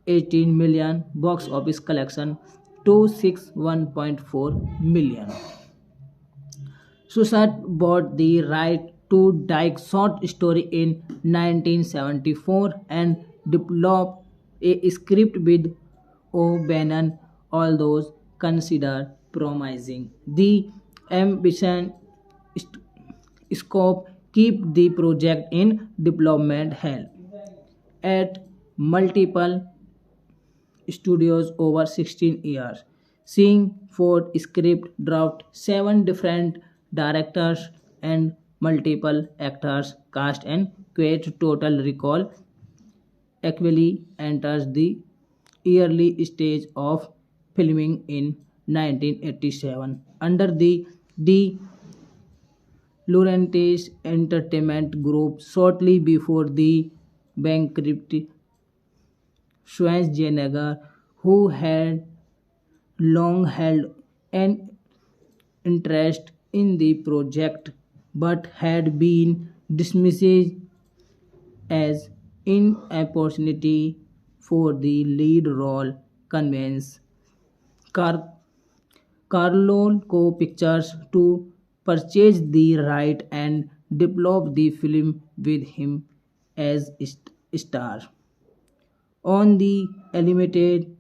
18 million. Box office collection 261.4 million. Sussat bought the right to Dyke's short story in 1974 and developed a script with O'Bannon, although considered promising. The ambition scope keep the project in development hell at multiple studios over 16 years, seeing four script draft, seven different directors, and multiple actors cast and create total recall. Actually enters the early stage of filming in 1987 under the De Laurentiis Entertainment Group shortly before the bankruptcy. Schwarzenegger, who had long held an interest in the project but had been dismissed as inopportunity for the lead role, convinced Car- Carolco Pictures to purchase the right and develop the film with him as star. On the limited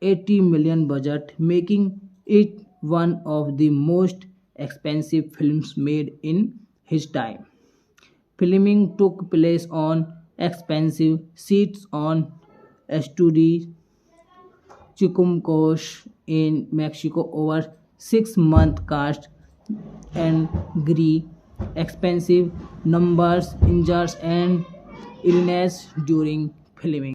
80 million budget, making it one of the most expensive films made in his time. Filming took place on expensive sets on Estudi Chicumcos in Mexico over 6 month cast and agree expensive numbers injuries and illness during filming.